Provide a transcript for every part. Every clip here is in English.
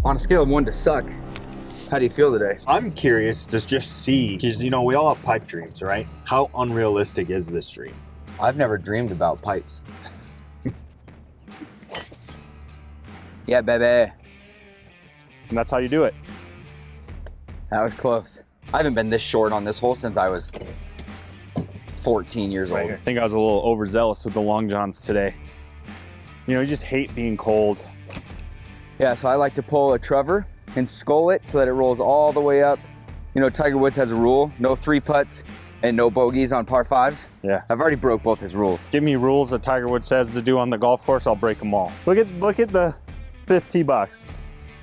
On a scale of 1 to suck, how do you feel today? I'm curious to just see, because you know, we all have pipe dreams, right? How unrealistic is this dream? I've never dreamed about pipes. Yeah, baby. And that's how you do it. That was close. I haven't been this short on this hole since I was 14 years old. I think I was a little overzealous with the long johns today. You know, you just hate being cold. Yeah, so I like to pull a Trevor and skull it so that it rolls all the way up. You know, Tiger Woods has a rule, no 3 putts and no bogeys on par 5s. Yeah. I've already broke both his rules. Give me rules that Tiger Woods says to do on the golf course, I'll break them all. Look at the 5th tee box.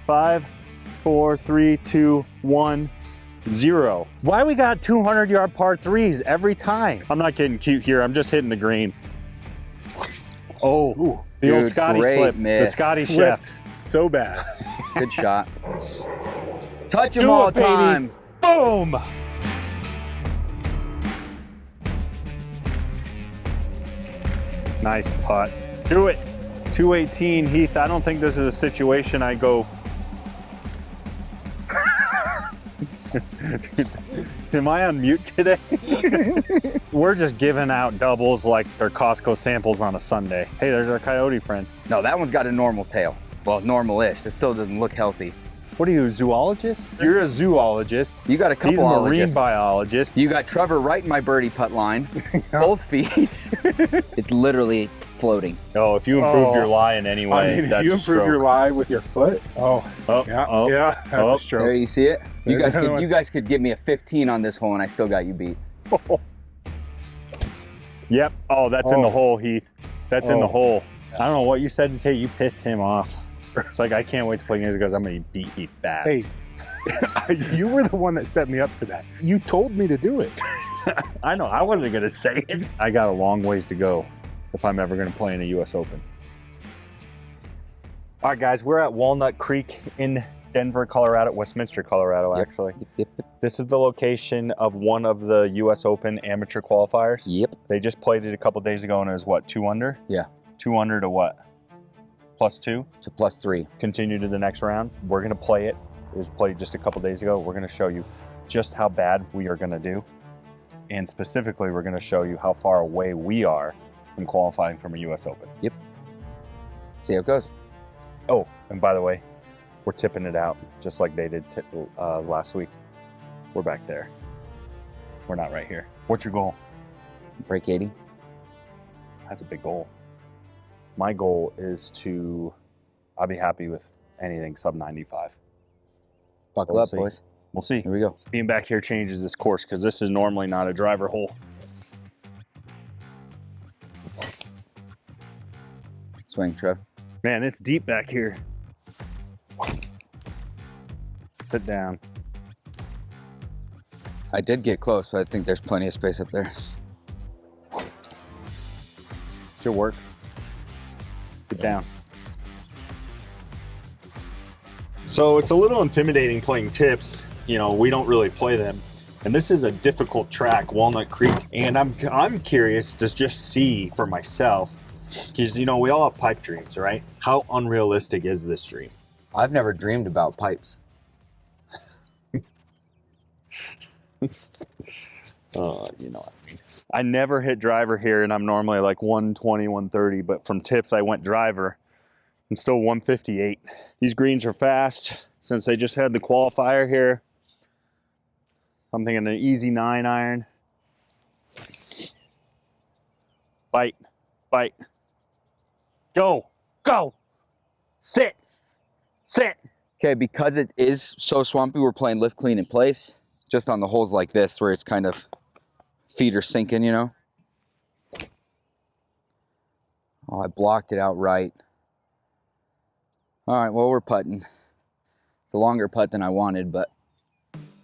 5, 4, 3, 2, 1, 0. Why we got 200-yard par 3s every time? I'm not getting cute here. I'm just hitting the green. Oh, Ooh, the old dude, Scotty great slip. miss. The Scotty slipped chef. so bad. Good shot. Touch him Do all it, the baby. time. Boom! Nice putt. Do it. 218, Heath. I don't think this is a situation I go. Am I on mute today? We're just giving out doubles like they're Costco samples on a Sunday. Hey, there's our Coyote friend. No, that one's got a normal tail. Well, normal-ish. It still doesn't look healthy. What are you, a zoologist? You're a zoologist. You got a couple He's a marine ologists. biologist. You got Trevor right in my birdie putt line. Both feet. It's literally floating. Oh, if you improved your lie in any way, I mean, that's if you a improve stroke. your lie with your foot, yeah, that's a stroke. There, you see it? You There's guys another could one. you guys could give me a 15 on this hole and I still got you beat. Yep. Oh, that's in the Oh. hole, Heath. That's in the Oh. hole. I don't know what you said to take. You pissed him off. It's like, I can't wait to play games because I'm going to beat Heath bad. Hey, you were the one that set me up for that. You told me to do it. I know. I wasn't going to say it. I got a long ways to go if I'm ever going to play in a U.S. Open. All right, guys. We're at Walnut Creek in Denver, Colorado. Westminster, Colorado, Yep. actually. Yep. This is the location of one of the U.S. Open amateur qualifiers. Yep. They just played it a couple days ago and it was what, 2 under? Yeah. 2 under to what? +2? To +3. Continue to the next round. We're gonna play it. It was played just a couple days ago. We're gonna show you just how bad we are gonna do. And specifically, we're gonna show you how far away we are from qualifying from a US Open. Yep. See how it goes. Oh, and by the way, we're tipping it out just like they did last week. We're back there. We're not right here. What's your goal? Break 80. That's a big goal. My goal is to, I'll be happy with anything sub 95. Buckle We'll up, see. boys. We'll see. Here we go. Being back here changes this course because this is normally not a driver hole. Swing, Trev. Man, it's deep back here. Sit down. I did get close, but I think there's plenty of space up there. Should work. Get down. So it's a little intimidating playing tips. You know, we don't really play them. And this is a difficult track, Walnut Creek. And I'm curious to just see for myself, because, you know, we all have pipe dreams, right? How unrealistic is this dream? I've never dreamed about pipes. You know what I mean. I never hit driver here, and I'm normally like 120, 130, but from tips I went driver. I'm still 158. These greens are fast since they just had the qualifier here. I'm thinking an easy 9-iron. Bite, bite. Go, go. Sit, sit. Okay, because it is so swampy, we're playing lift clean in place. Just on the holes like this where it's kind of feet are sinking, you know? Oh, I blocked it out right. All right, well, we're putting. It's a longer putt than I wanted, but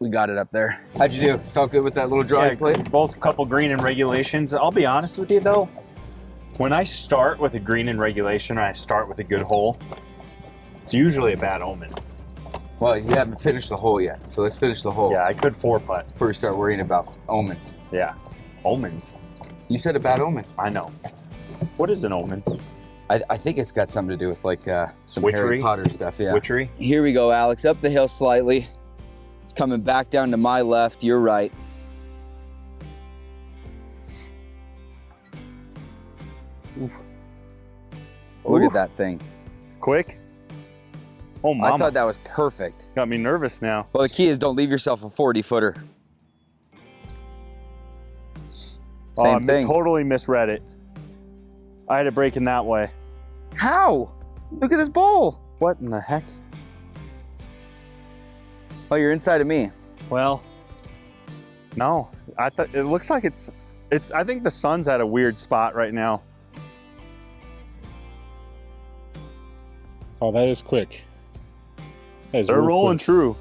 we got it up there. How'd you do? Felt good with that little draw you played? Both a couple green in regulations. I'll be honest with you though, when I start with a green in regulation or I start with a good hole, it's usually a bad omen. Well, you haven't finished the hole yet, so let's finish the hole Yeah, I could 4-putt. before we start worrying about omens. Yeah, omens. You said a bad omen. I know. What is an omen? I think it's got something to do with like some Witchery? Harry Potter stuff. Yeah. Witchery? Here we go, Alex. Up the hill slightly. It's coming back down to my left. You're right. Oof. Look Ooh. at that thing. Quick. Oh, mama. I thought that was perfect. Got me nervous now. Well, the key is don't leave yourself a 40-footer. Same I thing. Totally misread it. I had it breaking that way. How? Look at this bowl. What in the heck? Oh, you're inside of me. Well, no. I thought it looks like it's. I think the sun's at a weird spot right now. Oh, that is quick. That is They're real rolling quick. true.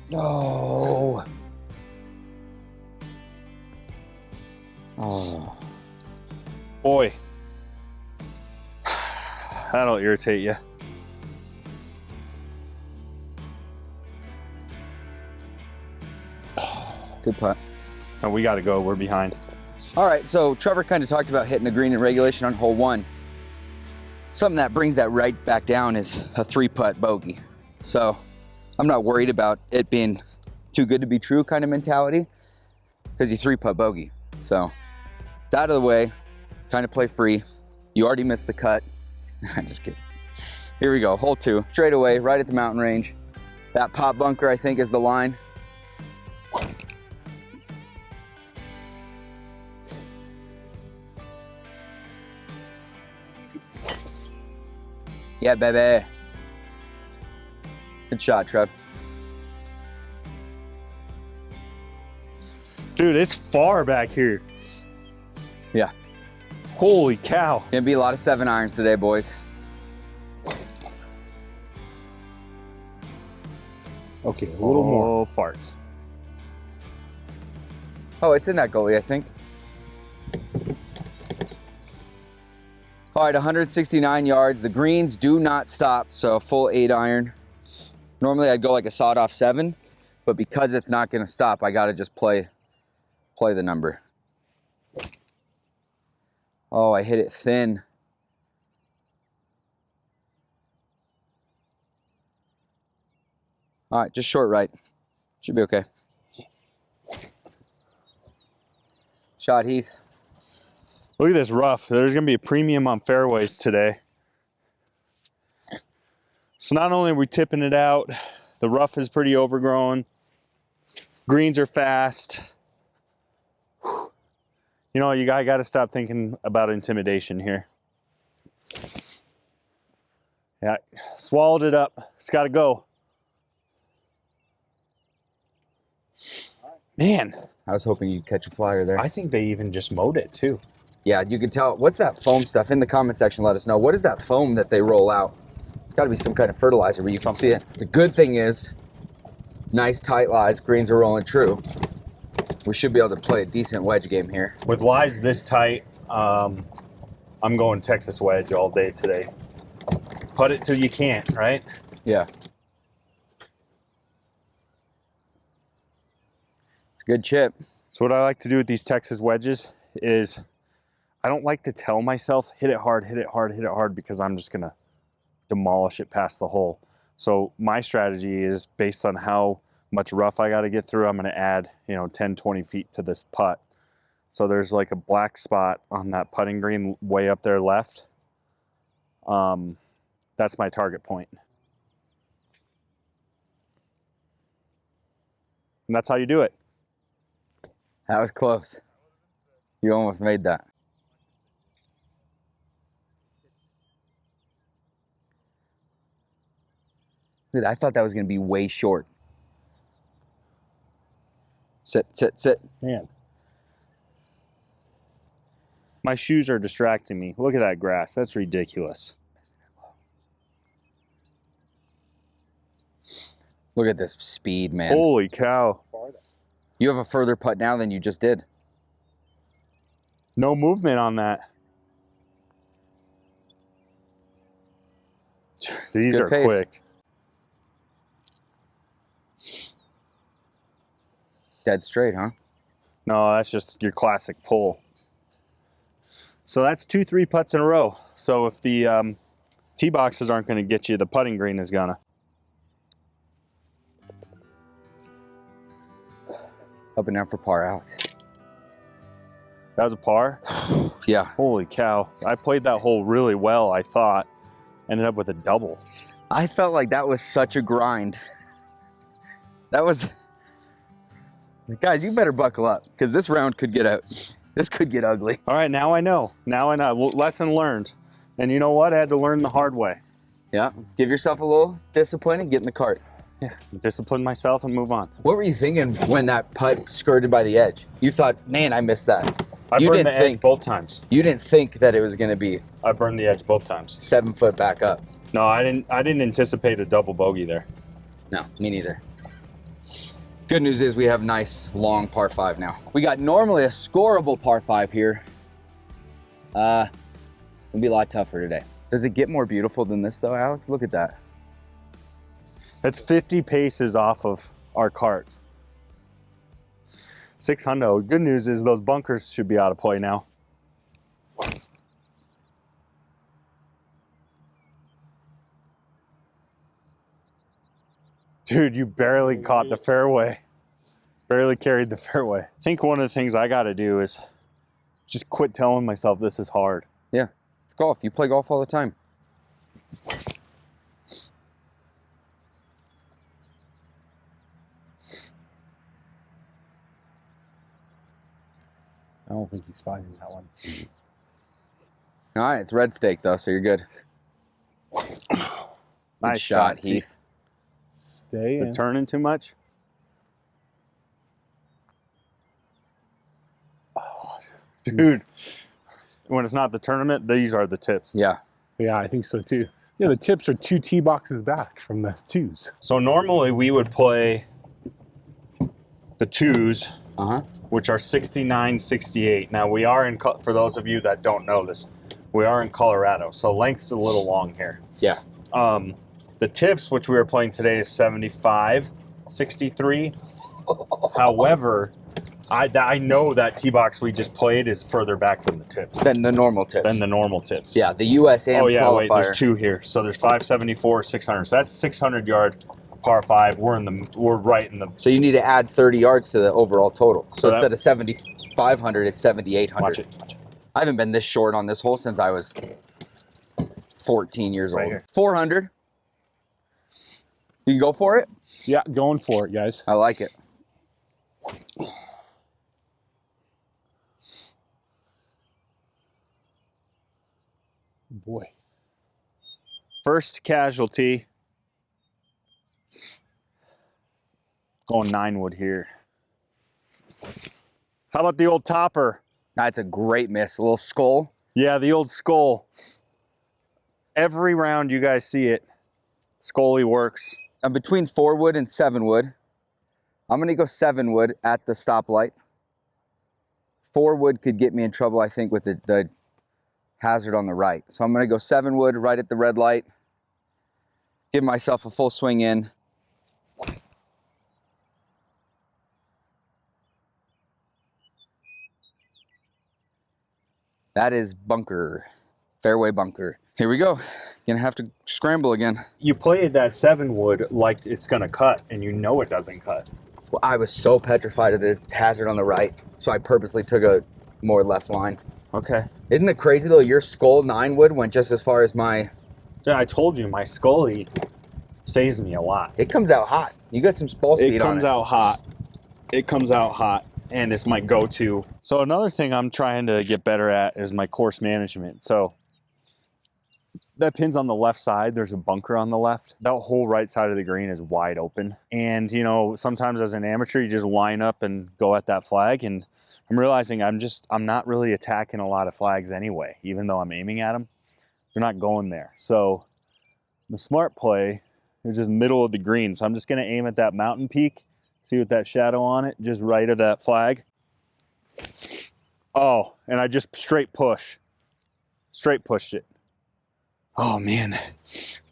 No. Oh. Boy. That'll irritate you. Good putt. Oh, we got to go. We're behind. All right, so Trevor kind of talked about hitting the green in regulation on hole 1. Something that brings that right back down is a 3-putt bogey. So I'm not worried about it being too good to be true kind of mentality because you 3-putt bogey. So it's out of the way, trying to play free. You already missed the cut. I'm just kidding. Here we go, hole 2, straight away, right at the mountain range. That pop bunker, I think, is the line. Yeah, baby. Good shot, Trev. Dude, it's far back here. Yeah. Holy cow. Gonna be a lot of 7-irons today, boys. Okay, a little more. Oh, farts. Oh, it's in that goalie, I think. All right, 169 yards. The greens do not stop, so full 8-iron. Normally I'd go like a sawed-off 7, but because it's not gonna stop, I gotta just play the number. Oh, I hit it thin. All right, just short right. Should be okay. Shot, Heath. Look at this rough. There's going to be a premium on fairways today. So not only are we tipping it out, the rough is pretty overgrown. Greens are fast. Whew. You know, you got to stop thinking about intimidation here. Yeah, swallowed it up. It's got to go. Man, I was hoping you'd catch a flyer there. I think they even just mowed it too. Yeah, you can tell. What's that foam stuff? In the comment section, let us know. What is that foam that they roll out? It's got to be some kind of fertilizer where you can see it. The good thing is, nice tight lies, greens are rolling true. We should be able to play a decent wedge game here. With lies this tight, I'm going Texas wedge all day today. Putt it till you can't, right? Yeah. It's a good chip. So what I like to do with these Texas wedges is I don't like to tell myself, hit it hard, hit it hard, hit it hard, because I'm just going to demolish it past the hole. So my strategy is based on how much rough I got to get through. I'm going to add, 10, 20 feet to this putt. So there's like a black spot on that putting green way up there left. That's my target point. And that's how you do it. That was close. You almost made that. Dude, I thought that was going to be way short. Sit, sit, sit. Man, My shoes are distracting me. Look at that grass. That's ridiculous. Look at this speed, man. Holy cow. You have a further putt now than you just did. No movement on that. These good are pace. quick. Dead straight, huh? No, that's just your classic pull. So that's 2 3-putts in a row. So if the tee boxes aren't going to get you, the putting green is gonna. Up and down for par, Alex. That was a par? Yeah. Holy cow. I played that hole really well, I thought. Ended up with a double. I felt like that was such a grind. That was... Guys, you better buckle up, because this round could get out. This could get ugly. All right, now I know. Now I know. Lesson learned. And you know what? I had to learn the hard way. Yeah. Give yourself a little discipline and get in the cart. Yeah. Discipline myself and move on. What were you thinking when that putt skirted by the edge? You thought, man, I missed that. I burned the edge both times. You didn't think that it was going to be I burned the edge both times. 7 foot back up. No, I didn't anticipate a double bogey there. No, me neither. Good news is we have nice long par 5 now. We got normally a scoreable par 5 here. It'll be a lot tougher today. Does it get more beautiful than this though, Alex? Look at that. It's 50 paces off of our carts. 600. Good news is those bunkers should be out of play now. Dude, you barely caught the fairway. Barely carried the fairway. I think one of the things I got to do is just quit telling myself this is hard. Yeah, it's golf. You play golf all the time. I don't think he's finding that one. All right, it's red stake though, so you're good. Nice Good shot, T. Heath. Stay Is in. it turning too much? Oh, dude. When it's not the tournament, these are the tips. Yeah. Yeah, I think so too. Yeah, the tips are 2 tee boxes back from the 2s. So normally we would play the 2s, which are 69, 68. Now we are in, for those of you that don't know this, we are in Colorado, so length's a little long here. Yeah. The tips, which we are playing today, is 75, 63. However, I know that tee box we just played is further back than the tips. Than the normal tips. Than the normal tips. Yeah, the US and Oh yeah, qualifier. wait, there's 2 here. So there's 574, 600. So that's 600-yard par 5. We're right in the. So you need to add 30 yards to the overall total. So that- instead of 7,500, it's 7,800. Watch it. Watch it. I haven't been this short on this hole since I was 14 years Right old. here. 400. You can go for it? Yeah, going for it, guys. I like it. Boy. First casualty. Going 9 wood here. How about the old topper? That's a great miss. A little skull. Yeah, the old skull. Every round you guys see it, Scully works. I'm between 4 wood and 7 wood. I'm going to go 7 wood at the stoplight. 4 wood could get me in trouble, I think, with the hazard on the right. So I'm going to go 7 wood right at the red light. Give myself a full swing in. That is bunker. Fairway bunker. Here we go. Gonna have to scramble again. You played that 7 wood like it's gonna cut, and you know it doesn't cut. Well, I was so petrified of the hazard on the right, so I purposely took a more left line. Okay. Isn't it crazy though? Your skull 9 wood went just as far as my. Yeah, I told you my Scully saves me a lot. It comes out hot. You got some ball speed It on comes it. out hot. It comes out hot, and it's my go-to. So another thing I'm trying to get better at is my course management. So that pin's on the left side. There's a bunker on the left. That whole right side of the green is wide open. And, you know, sometimes as an amateur, you just line up and go at that flag. And I'm realizing I'm not really attacking a lot of flags anyway, even though I'm aiming at them. They're not going there. So the smart play is just middle of the green. So I'm just going to aim at that mountain peak. See with that shadow on it, just right of that flag. Oh, and I just straight pushed it. Oh man, I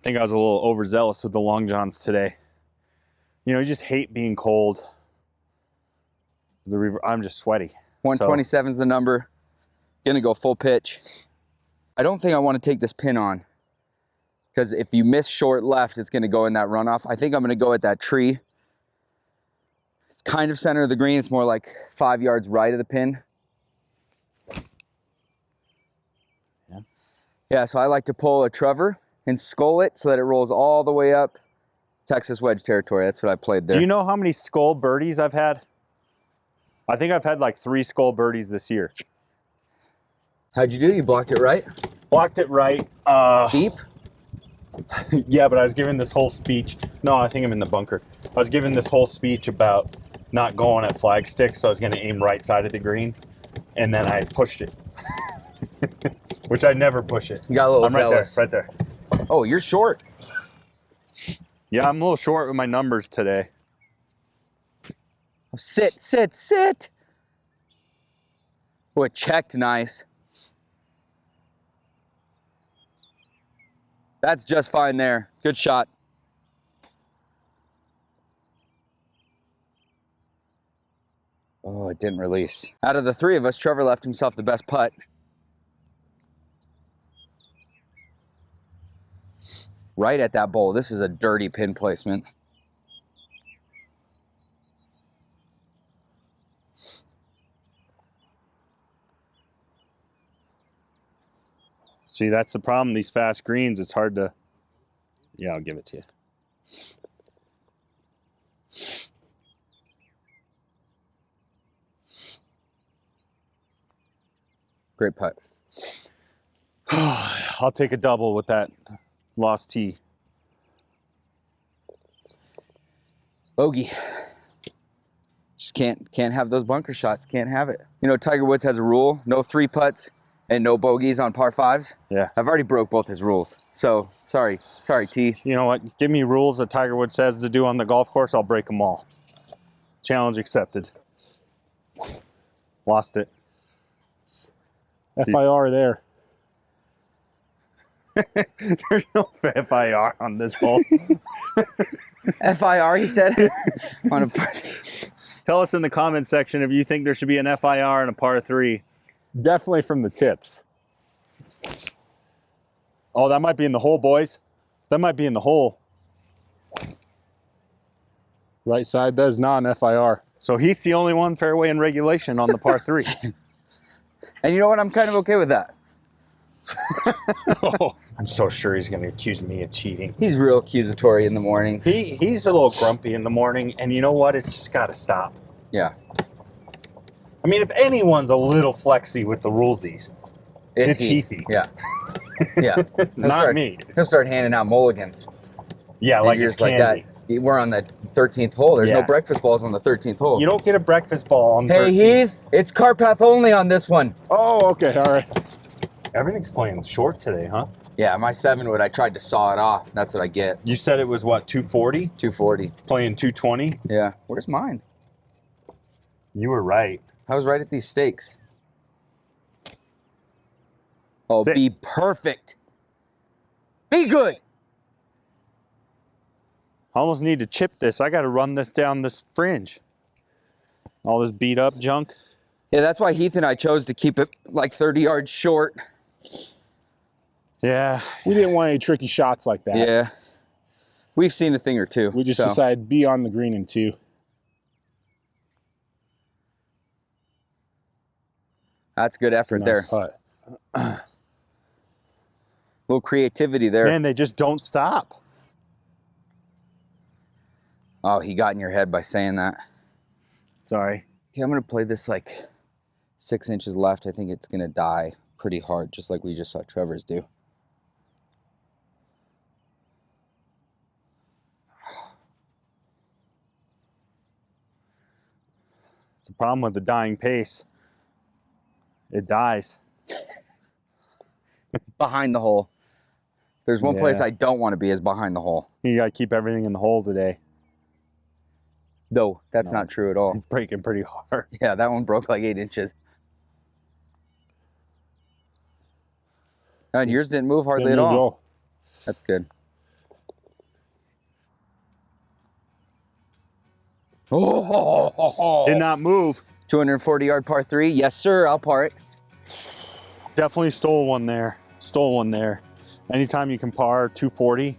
think I was a little overzealous with the long johns today. You know, you just hate being cold. I'm just sweaty. 127 is the number. Gonna go full pitch. I don't think I want to take this pin on, because if you miss short left, it's gonna go in that runoff. I think I'm gonna go at that tree. It's kind of center of the green. It's more like 5 yards right of the pin. Yeah, so I like to pull a Trevor and skull it so that it rolls all the way up Texas wedge territory. That's what I played there. Do you know how many skull birdies I've had? I think I've had like 3 skull birdies this year. How'd you do? You blocked it right? Blocked it right. Deep? Yeah, but I was giving this whole speech. No, I think I'm in the bunker. I was giving this whole speech about not going at flag sticks, so I was going to aim right side of the green, and then I pushed it. Which I never push it. You got a little I'm zealous. right there. Oh, you're short. Yeah, I'm a little short with my numbers today. Sit, sit, sit. Oh, it checked nice. That's just fine there. Good shot. Oh, it didn't release. Out of the 3 of us, Trevor left himself the best putt. Right at that bowl. This is a dirty pin placement. See, that's the problem. These fast greens, it's hard to... Yeah, I'll give it to you. Great putt. I'll take a double with that lost tee. Bogey. Just can't have those bunker shots. Can't have it. You know, Tiger Woods has a rule: no 3 putts and no bogeys on par 5s. Yeah. I've already broke both his rules. So sorry, T. You know what? Give me rules that Tiger Woods says to do on the golf course. I'll break them all. Challenge accepted. Lost it. FIR there. There's no FIR on this hole. FIR, he said. On a par. Tell us in the comment section if you think there should be an FIR in a par 3. Definitely from the tips. Oh, that might be in the hole, boys. That might be in the hole. Right side does non-FIR. So Heath's the only one fairway in regulation on the par 3. And you know what? I'm kind of okay with that. Oh, I'm so sure he's going to accuse me of cheating. He's real accusatory in the mornings. He's a little grumpy in the morning, and you know what? It's just got to stop. Yeah. I mean, if anyone's a little flexy with the rulesies, it's Heathy. Yeah. Yeah. Not me. He'll start handing out mulligans. Yeah, like it's candy. Like that. We're on the 13th hole. There's no breakfast balls on the 13th hole. You don't get a breakfast ball on 13th. Hey, Heath, it's car path only on this one. Oh, okay, all right. Everything's playing short today, huh? Yeah, my 7-wood, I tried to saw it off. That's what I get. You said it was, what, 240? 240. Playing 220? Yeah. Where's mine? You were right. I was right at these stakes. Oh, Sit. Be perfect. Be good. I almost need to chip this. I got to run this down this fringe. All this beat up junk. Yeah, that's why Heath and I chose to keep it like 30 yards short. Yeah. We didn't want any tricky shots like that. Yeah. We've seen a thing or two. We just decided be on the green in 2. That's good effort Nice there. putt. A little creativity there. Man, they just don't stop. Oh, he got in your head by saying that. Sorry. Okay, I'm going to play this like 6 inches left. I think it's going to die pretty hard, just like we just saw Trevor's do. It's a problem with the dying pace. It dies. Behind the hole. There's one place Yeah. I don't want to be is behind the hole. You got to keep everything in the hole today. No, that's No. not true at all. It's breaking pretty hard. Yeah, that one broke like 8 inches. And yours didn't move hardly Didn't at move all. That's good. Oh, Did not move. 240-yard par 3. Yes, sir. I'll par it. Definitely stole one there. Stole one there. Anytime you can par 240,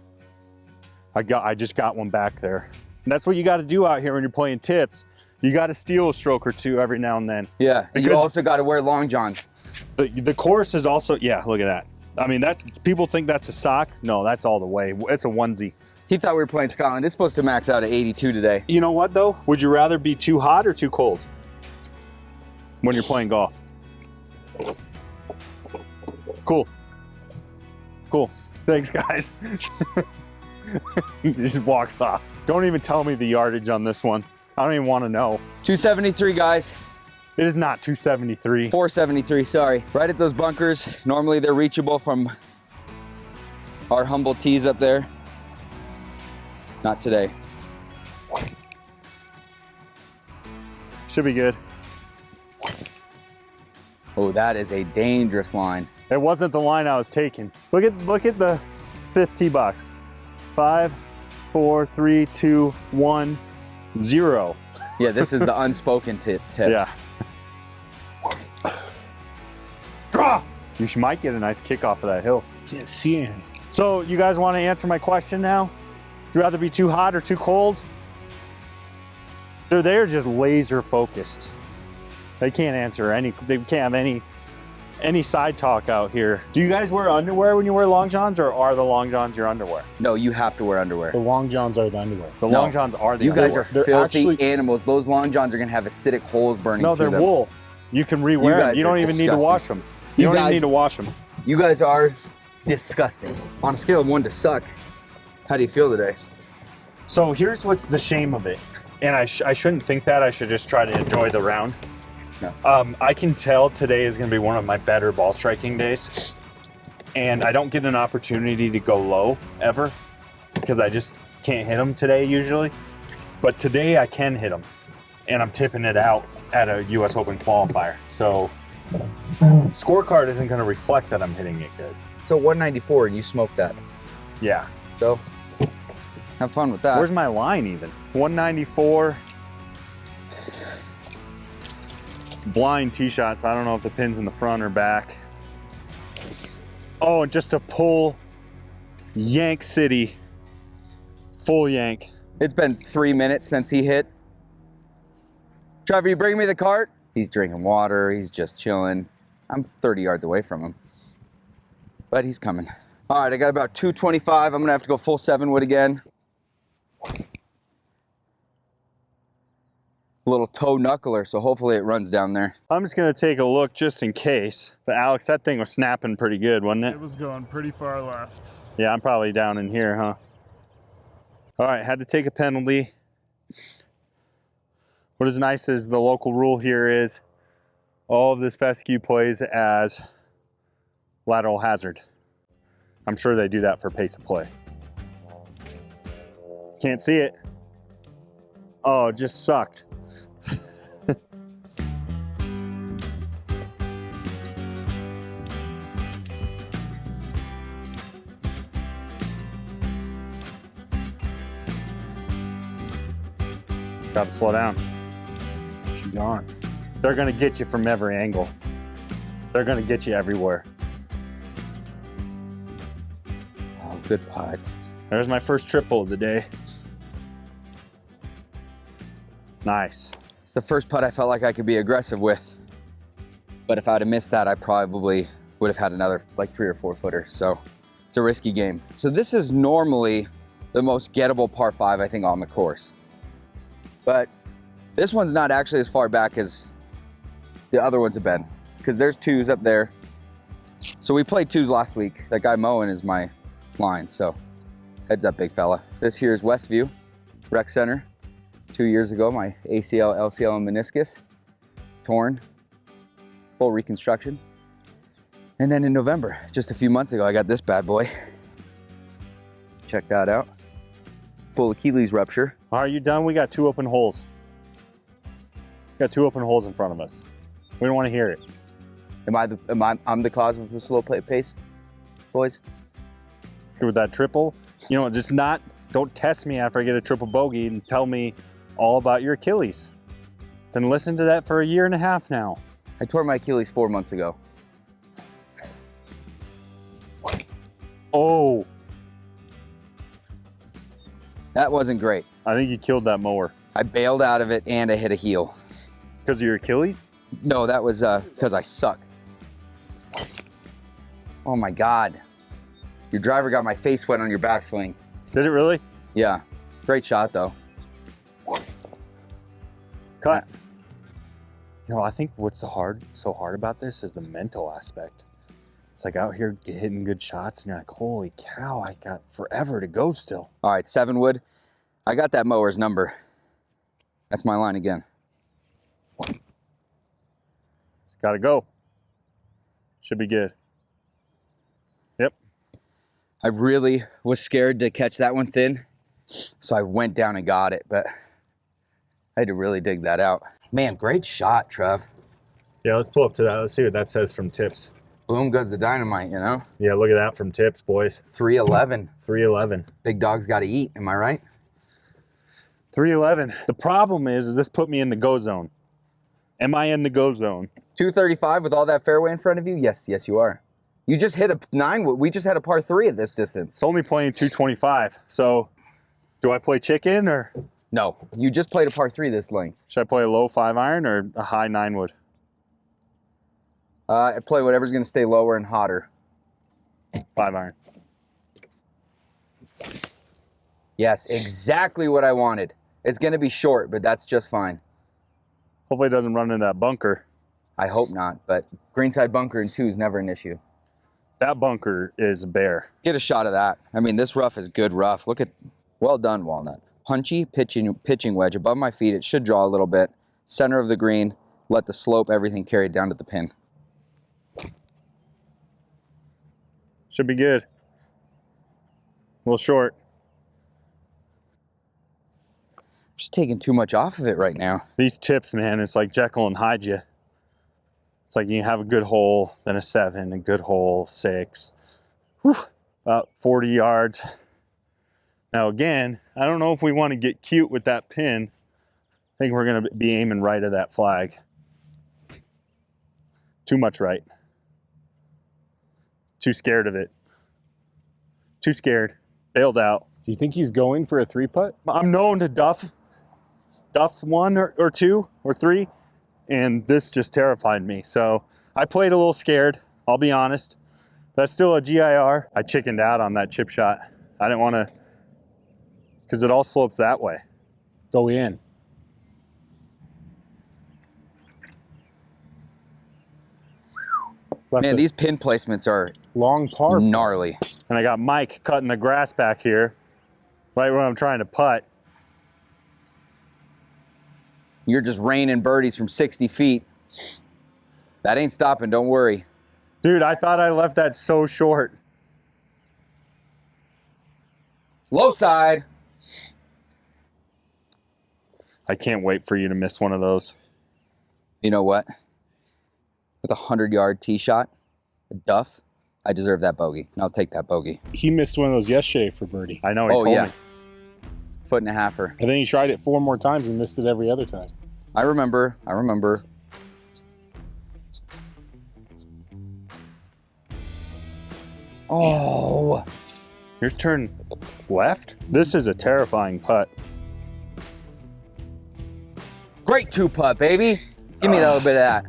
I just got one back there. And that's what you got to do out here when you're playing tips. You got to steal a stroke or two every now and then. Yeah, and you also got to wear long johns. The course is also, yeah, look at that. I mean, that people think that's a sock. No, that's all the way. It's a onesie. He thought we were playing Scotland. It's supposed to max out at 82 today. You know what though? Would you rather be too hot or too cold when you're playing golf? Cool. Cool. Thanks, guys. He just walks off. Don't even tell me the yardage on this one. I don't even want to know. It's 273, guys. It is not 273. 473, sorry. Right at those bunkers. Normally they're reachable from our humble tees up there. Not today. Should be good. Oh, that is a dangerous line. It wasn't the line I was taking. Look at the 5th tee box. 5, 4, 3, 2, 1, 0. Yeah, this is the unspoken tips. Yeah. Draw! You might get a nice kick off of that hill. Can't see anything. So you guys want to answer my question now? Would you rather be too hot or too cold? They're just laser focused. They can't answer they can't have any side talk out here. Do you guys wear underwear when you wear long johns, or are the long johns your underwear? No, you have to wear underwear. The long johns are the underwear. The long johns are the You underwear. guys are They're filthy actually- animals. Those long johns are gonna have acidic holes burning No, through they're them. wool. You can re-wear You them. guys You don't are even need to disgusting. wash them. You You don't even guys- need to wash them. You guys are disgusting. On a scale of 1 to suck, how do you feel today? So here's what's the shame of it. And I shouldn't think that. I should just try to enjoy the round. No. I can tell today is going to be one of my better ball striking days. And I don't get an opportunity to go low ever because I just can't hit them today usually. But today I can hit them. And I'm tipping it out at a US Open qualifier. So scorecard isn't going to reflect that I'm hitting it good. So 194 and you smoked that. Yeah. So have fun with that. Where's my line even? 194. It's blind tee shot, so I don't know if the pin's in the front or back. Oh, and just a pull yank city. Full yank. It's been 3 minutes since he hit. Trevor, you bring me the cart? He's drinking water. He's just chilling. I'm 30 yards away from him. But he's coming. All right, I got about 225. I'm going to have to go full 7-wood again. Little toe knuckler, so hopefully it runs down there. I'm just gonna take a look just in case. But Alex, that thing was snapping pretty good, wasn't it? It was going pretty far left. Yeah, I'm probably down in here, huh? All right, had to take a penalty. What is nice is the local rule here is all of this fescue plays as lateral hazard. I'm sure they do that for pace of play. Can't see it. Oh, it just sucked. Gotta slow down. She's gone. They're gonna get you from every angle. They're gonna get you everywhere. Oh, good putt. There's my first triple of the day. Nice. It's the first putt I felt like I could be aggressive with. But if I'd have missed that, I probably would have had another like 3 or 4 footer. So it's a risky game. So this is normally the most gettable par 5, I think, on the course. But this one's not actually as far back as the other ones have been, because there's 2s up there. So we played 2s last week. That guy mowing is my line, so heads up, big fella. This here is Westview Rec Center. 2 years ago, my ACL, LCL, and meniscus torn, full reconstruction. And then in November, just a few months ago, I got this bad boy. Check that out. Full Achilles rupture. Are you done? We got 2 open holes. Got 2 open holes in front of us. We don't want to hear it. I'm the cause of the slow play pace, boys? With that triple, you know, don't test me after I get a triple bogey and tell me all about your Achilles. Been listening to that for 1.5 years now. I tore my Achilles 4 months ago. Oh, That wasn't great. I think you killed that mower. I bailed out of it and I hit a heel. Because of your Achilles? No, that was because I suck. Oh my God. Your driver got my face wet on your backswing. Did it really? Yeah, great shot though. Cut. You know, I think what's so hard about this is the mental aspect. It's like out here hitting good shots and you're like, holy cow, I got forever to go still. All right, 7 wood. I got that mower's number. That's my line again. It's gotta go. Should be good. Yep. I really was scared to catch that one thin, so I went down and got it, but I had to really dig that out. Man, great shot, Trev. Yeah, let's pull up to that. Let's see what that says from tips. Boom goes the dynamite, you know? Yeah, look at that from tips, boys. 311. 311. Big dog's got to eat, am I right? 311. The problem is this put me in the go zone. Am I in the go zone? 235 with all that fairway in front of you? Yes, yes, you are. You just hit a 9 wood. We just had a par 3 at this distance. It's only playing 225. So do I play chicken or No, you just played a par 3 this length. should I play a low 5-iron or a high 9 wood? I play whatever's going to stay lower and hotter. 5-iron. Yes, exactly what I wanted. It's going to be short, but that's just fine. Hopefully it doesn't run into that bunker. I hope not, but greenside bunker in 2 is never an issue. That bunker is bare. Get a shot of that. I mean, this rough is good rough. Look at, well done, Walnut. Punchy pitching wedge above my feet. It should draw a little bit. Center of the green. Let the slope, everything carry it down to the pin. Should be good. A little short. Just taking too much off of it right now. These tips, man, it's like Jekyll and Hyde you. It's like you have a good hole, then a 7, a good hole, 6. Whew, about 40 yards. Now again, I don't know if we want to get cute with that pin. I think we're going to be aiming right at that flag. Too much right. Too scared of it. Too scared. Bailed out. Do you think he's going for a 3-putt? I'm known to duff 1 or 2 or 3, and this just terrified me. So I played a little scared, I'll be honest. That's still a GIR. I chickened out on that chip shot. I didn't want to, because it all slopes that way. Go in. Left Man, a these pin placements are long par. gnarly. And I got Mike cutting the grass back here, right when I'm trying to putt. You're just raining birdies from 60 feet. That ain't stopping, don't worry. Dude, I thought I left that so short. Low side. I can't wait for you to miss one of those. You know what? With a 100-yard tee shot, a duff, I deserve that bogey, and I'll take that bogey. He missed one of those yesterday for birdie. I know, he Oh, told yeah. me. 1.5-footer. And then he tried it 4 more times and missed it every other time. I remember. Oh. Here's turn left. This is a terrifying putt. Great 2-putt, baby. Give me a little bit of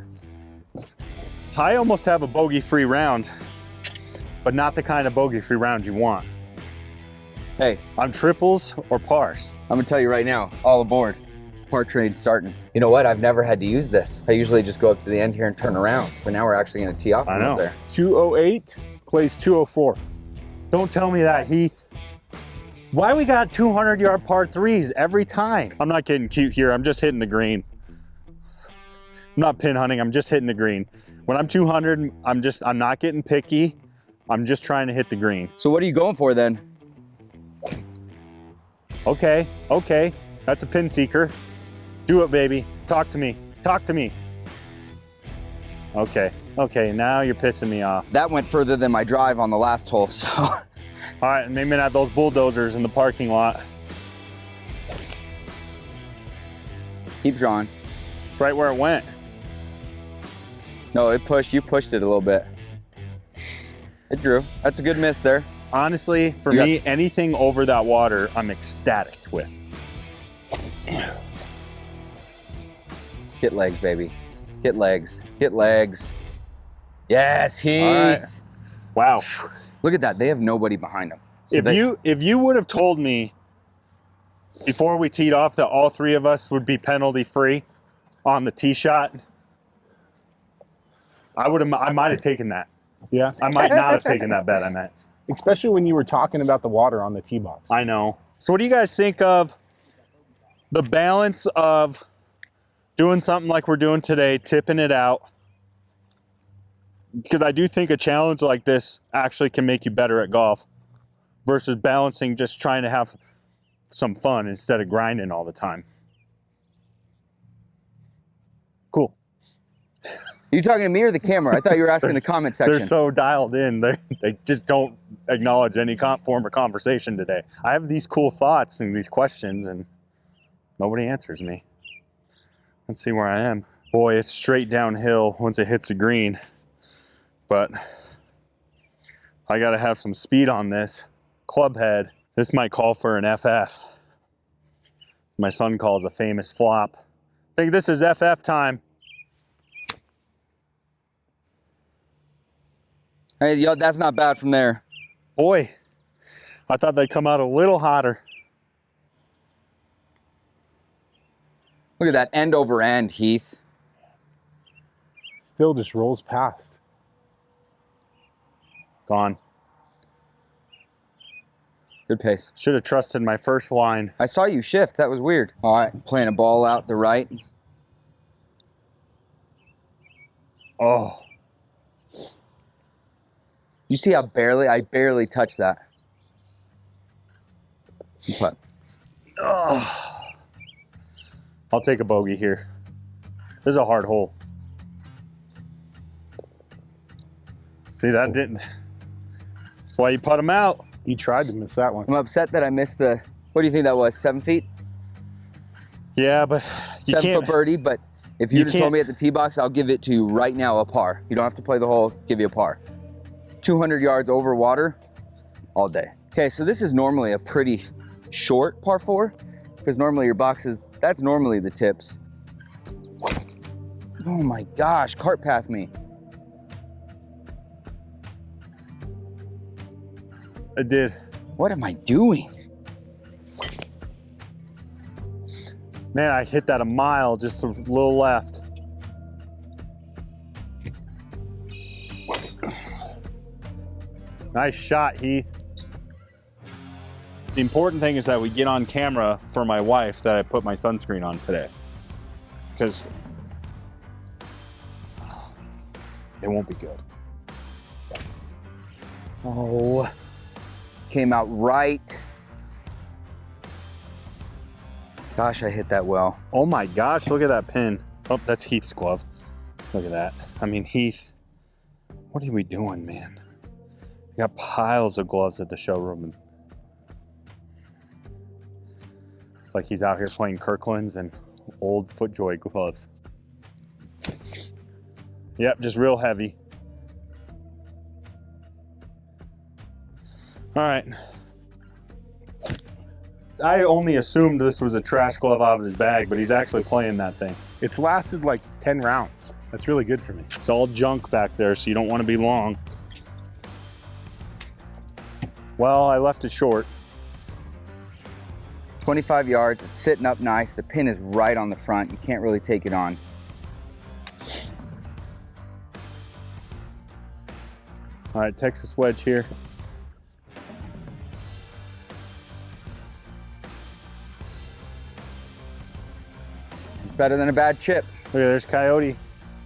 that. I almost have a bogey-free round, but not the kind of bogey-free round you want. Hey, On triples or pars. I'm gonna tell you right now, all aboard. Par train starting. You know what? I've never had to use this. I usually just go up to the end here and turn around, but now we're actually gonna tee off I from know. up there. 208 plays 204. Don't tell me that, Heath. Why we got 200-yard par 3s every time? I'm not getting cute here. I'm just hitting the green. I'm not pin hunting. I'm just hitting the green. When I'm 200, I'm not getting picky. I'm just trying to hit the green. So what are you going for then? Okay. That's a pin seeker. Do it, baby. Talk to me. Okay, now you're pissing me off. That went further than my drive on the last hole, so. All right, maybe not those bulldozers in the parking lot. Keep drawing. It's right where it went. No, you pushed it a little bit. It drew. That's a good miss there. Honestly, for me, anything over that water, I'm ecstatic with. Get legs, baby. Get legs. Get legs. Yes, Heath. All right. Wow. Look at that. They have nobody behind them. So If you would have told me before we teed off that all three of us would be penalty free on the tee shot, I might have taken that. Yeah. I might not have taken that bet, I meant. Especially when you were talking about the water on the tee box. I know. So what do you guys think of the balance of doing something like we're doing today, tipping it out? Because I do think a challenge like this actually can make you better at golf versus balancing just trying to have some fun instead of grinding all the time. Cool. You talking to me or the camera? I thought you were asking the comment section. They're so dialed in. They just don't acknowledge any form of conversation today. I have these cool thoughts and these questions and nobody answers me. Let's see where I am. Boy, it's straight downhill once it hits the green. But I got to have some speed on this. Club head. This might call for an FF. My son calls a famous flop. I think this is FF time. Hey, yo, that's not bad from there. Boy, I thought they'd come out a little hotter. Look at that end over end, Heath. Still just rolls past. Gone. Good pace. Should have trusted my first line. I saw you shift. That was weird. All right, playing a ball out the right. Oh. You see how I barely touched that. But Oh. I'll take a bogey here. This is a hard hole. See, that didn't. That's why you put them out. You tried to miss that one. I'm upset that I missed the, what do you think that was, 7 feet? Yeah, but you 7 can't. foot birdie, but if you'd have told me at the tee box, I'll give it to you right now a par. You don't have to play the hole, give you a par. 200 yards over water all day. Okay, so this is normally a pretty short par 4 because normally your boxes, that's normally the tips. Oh my gosh, cart path me. I did. What am I doing? Man, I hit that a mile, just a little left. Nice shot, Heath. The important thing is that we get on camera for my wife that I put my sunscreen on today. Because it won't be good. Oh, came out right. Gosh, I hit that well. Oh my gosh, look at that pin. Oh, that's Heath's glove. Look at that. I mean, Heath, what are we doing, man? We got piles of gloves at the showroom. And it's like he's out here playing Kirkland's and old FootJoy gloves. Yep, just real heavy. All right. I only assumed this was a trash glove out of his bag, but he's actually playing that thing. It's lasted like 10 rounds. That's really good for me. It's all junk back there, so you don't want to be long. Well, I left it short. 25 yards, it's sitting up nice. The pin is right on the front. You can't really take it on. All right, Texas wedge here. It's better than a bad chip. Look at, there's Coyote.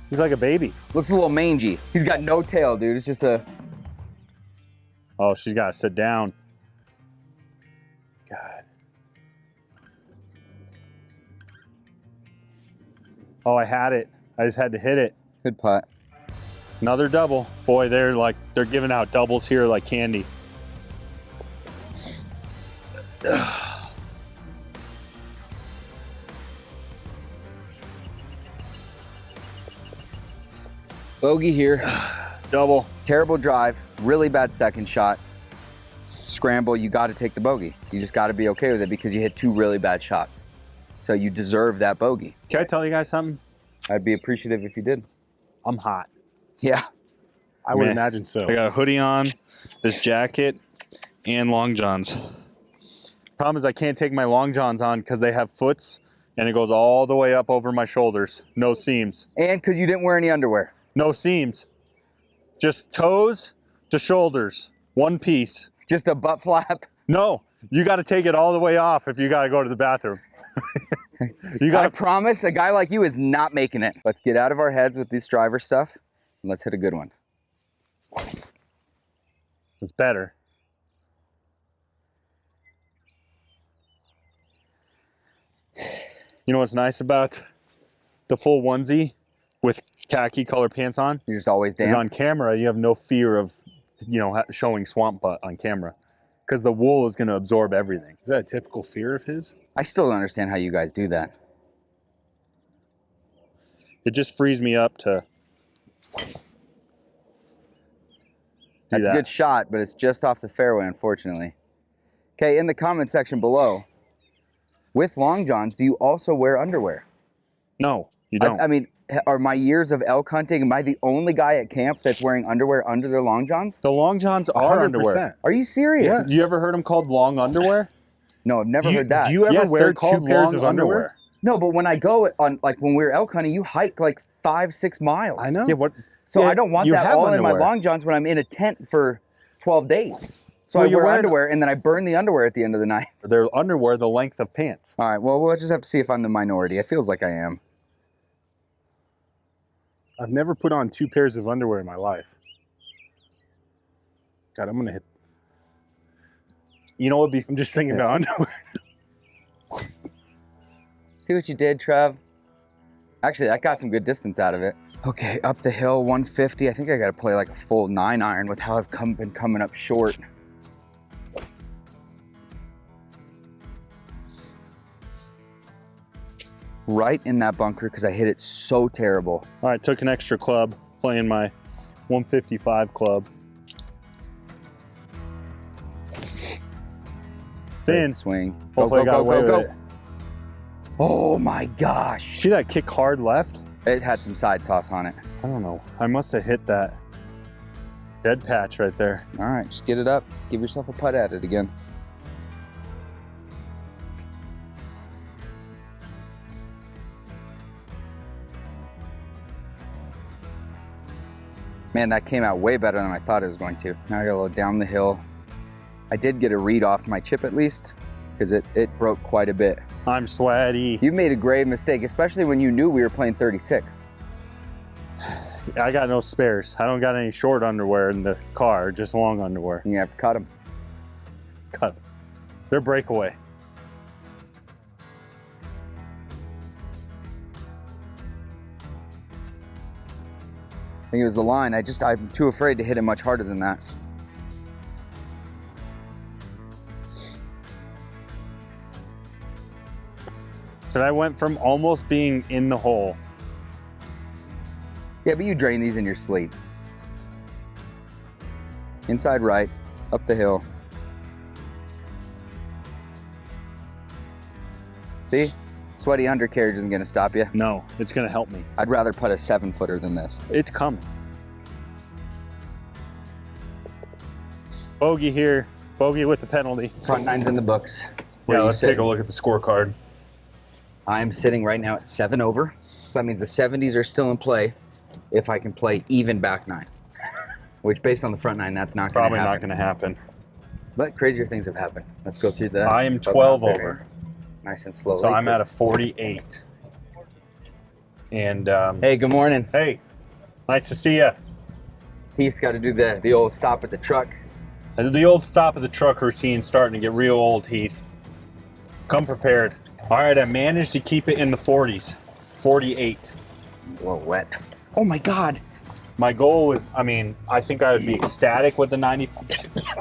He's like a baby. Looks a little mangy. He's got no tail, dude. It's just a... Oh, she's got to sit down. God. Oh, I had it. I just had to hit it. Good putt. Another double. Boy, they're giving out doubles here like candy. Bogey here. Double. Terrible drive. Really bad second shot. scramble, you got to take the bogey. You just got to be okay with it because you hit 2 really bad shots. So you deserve that bogey. Can I tell you guys something? I'd be appreciative if you did. I'm hot. Yeah. I would Man, imagine so. I got a hoodie on, this jacket, and long johns. Problem is I can't take my long johns on because they have foots and it goes all the way up over my shoulders. No seams. And because you didn't wear any underwear. No seams. Just toes to shoulders. One piece. Just a butt flap. No, you got to take it all the way off if you got to go to the bathroom. You I got to promise a guy like you is not making it. Let's get out of our heads with this driver stuff and let's hit a good one. It's better. You know what's nice about the full onesie with khaki color pants on? You're just always Is damp. on camera, you have no fear of, you know, showing swamp butt on camera because the wool is going to absorb everything. Is that a typical fear of his? I still don't understand how you guys do that. It just frees me up to do That's a that. good shot, but it's just off the fairway, unfortunately. Okay, in the comment section below, with long johns, do you also wear underwear? No, you don't. I mean, are my years of elk hunting, am I the only guy at camp that's wearing underwear under their long johns? The long johns are underwear. Are you serious? You ever heard them called long underwear? No, I've never heard that. Do you ever Yes, wear they're 2 called pairs long of underwear? No, but when I go on, like when we were elk hunting, you hike like 5-6 miles. I know. Yeah, what? So Yeah, I don't want you that have all in my underwear. long johns when I'm in a tent for 12 days. So Well, I you're wear wearing- underwear and then I burn the underwear at the end of the night. They're underwear the length of pants. All right, well, we'll just have to see if I'm the minority. It feels like I am. I've never put on 2 pairs of underwear in my life. God, I'm gonna hit. You know what would be I'm just thinking about underwear. See what you did, Trev? Actually, that got some good distance out of it. Okay, up the hill, 150. I think I got to play like a full 9-iron with how I've been coming up short. Right in that bunker because I hit it so terrible. All right, took an extra club, playing my 155 club. Thin. Good swing. Go, Hopefully I go, got go, away go, with go. it. Oh my gosh. See that kick hard left? It had some side sauce on it. I don't know. I must have hit that dead patch right there. All right, just get it up. Give yourself a putt at it again. Man, that came out way better than I thought it was going to. Now I got a little down the hill. I did get a read off my chip at least, because it broke quite a bit. I'm sweaty. You made a grave mistake, especially when you knew we were playing 36. I got no spares. I don't got any short underwear in the car, just long underwear. You have to cut them. Cut. They're breakaway. I think it was the line. I'm too afraid to hit it much harder than that. But I went from almost being in the hole. Yeah, but you drain these in your sleep. Inside right, up the hill. See? Sweaty undercarriage isn't gonna stop you. No, it's gonna help me. I'd rather put a 7-footer than this. It's coming. Bogey here. Bogey with the penalty. Front nine's in the books. Yeah, let's take a look at the scorecard. I'm sitting right now at 7 over. So that means the 70s are still in play if I can play even back nine. Which based on the front nine, that's not gonna Probably happen. not gonna happen. But crazier things have happened. Let's go through the I am clubhouse 12 area. over. Nice and slowly. So I'm at a 48. And Hey, good morning. hey, nice to see you. Heath's got to do the old stop at the truck. The old stop of the truck routine starting to get real old, Heath. Come prepared. All right, I managed to keep it in the 40s. 48. A little wet. Oh my God. My goal was, I think I would be ecstatic with the 95.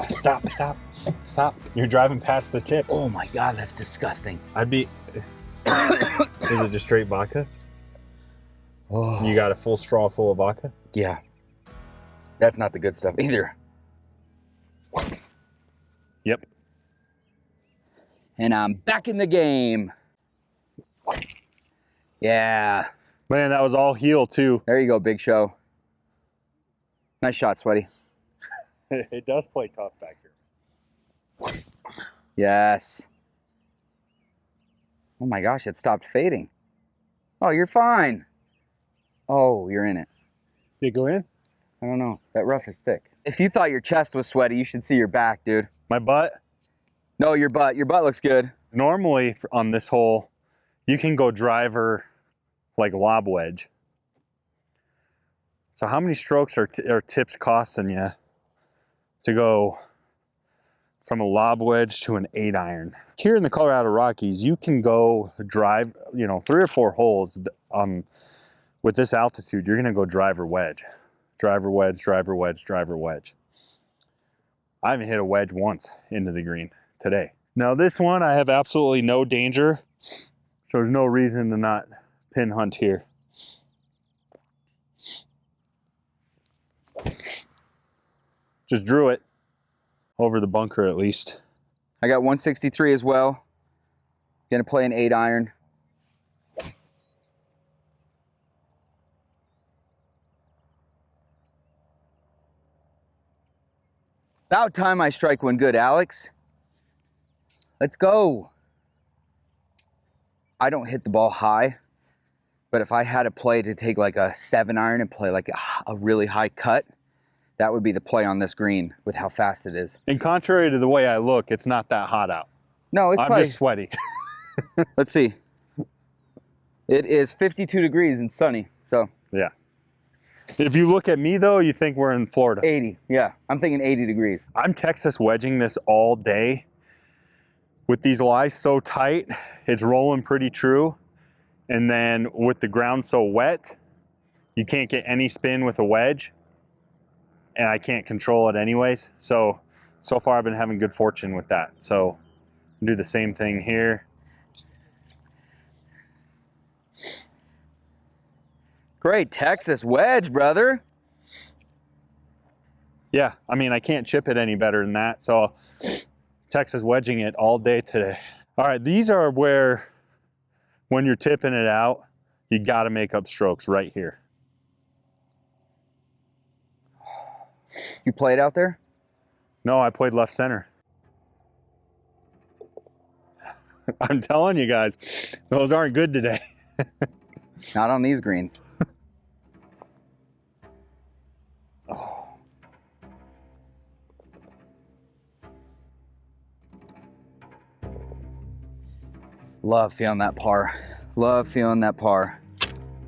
Stop. You're driving past the tips. Oh my God, that's disgusting. I'd be. Is it just straight vodka? Oh. You got a full straw full of vodka? Yeah. That's not the good stuff either. Yep. And I'm back in the game. Yeah. Man, that was all heel too. There you go, Big Show. Nice shot, Sweaty. It does play tough back here. Yes. Oh my gosh, it stopped fading. Oh, you're fine. Oh, you're in it. Did it go in? I don't know. That rough is thick. If you thought your chest was sweaty, you should see your back, dude. My butt? No, your butt. Your butt looks good. Normally on this hole, you can go driver like lob wedge. So how many strokes are tips costing you to go from a lob wedge to an 8-iron? Here in the Colorado Rockies, you can go drive, you know, 3 or 4 holes with this altitude. You're gonna go driver wedge, driver wedge, driver wedge, driver wedge. I haven't hit a wedge once into the green today. Now this one, I have absolutely no danger, so there's no reason to not pin hunt here. Just drew it over the bunker at least. I got 163 as well. Gonna play an 8-iron. About time I strike one good, Alex. Let's go. I don't hit the ball high, but if I had a play to take like a 7-iron and play like a really high cut, that would be the play on this green with how fast it is. And contrary to the way I look, it's not that hot out. No, it's I'm probably, just sweaty. let's see. It is 52 degrees and sunny, so. Yeah. If you look at me though, you think we're in Florida. 80, yeah. I'm thinking 80 degrees. I'm Texas wedging this all day. With these lies so tight, it's rolling pretty true. And then with the ground so wet, you can't get any spin with a wedge. And I can't control it anyways. So far I've been having good fortune with that. So do the same thing here. Great Texas wedge, brother. Yeah, I mean, I can't chip it any better than that. So Texas wedging it all day today. All right, these are where, when you're tipping it out, you gotta make up strokes right here. You played out there? No, I played left center. I'm telling you guys, those aren't good today. Not on these greens. Oh. Love feeling that par. Love feeling that par.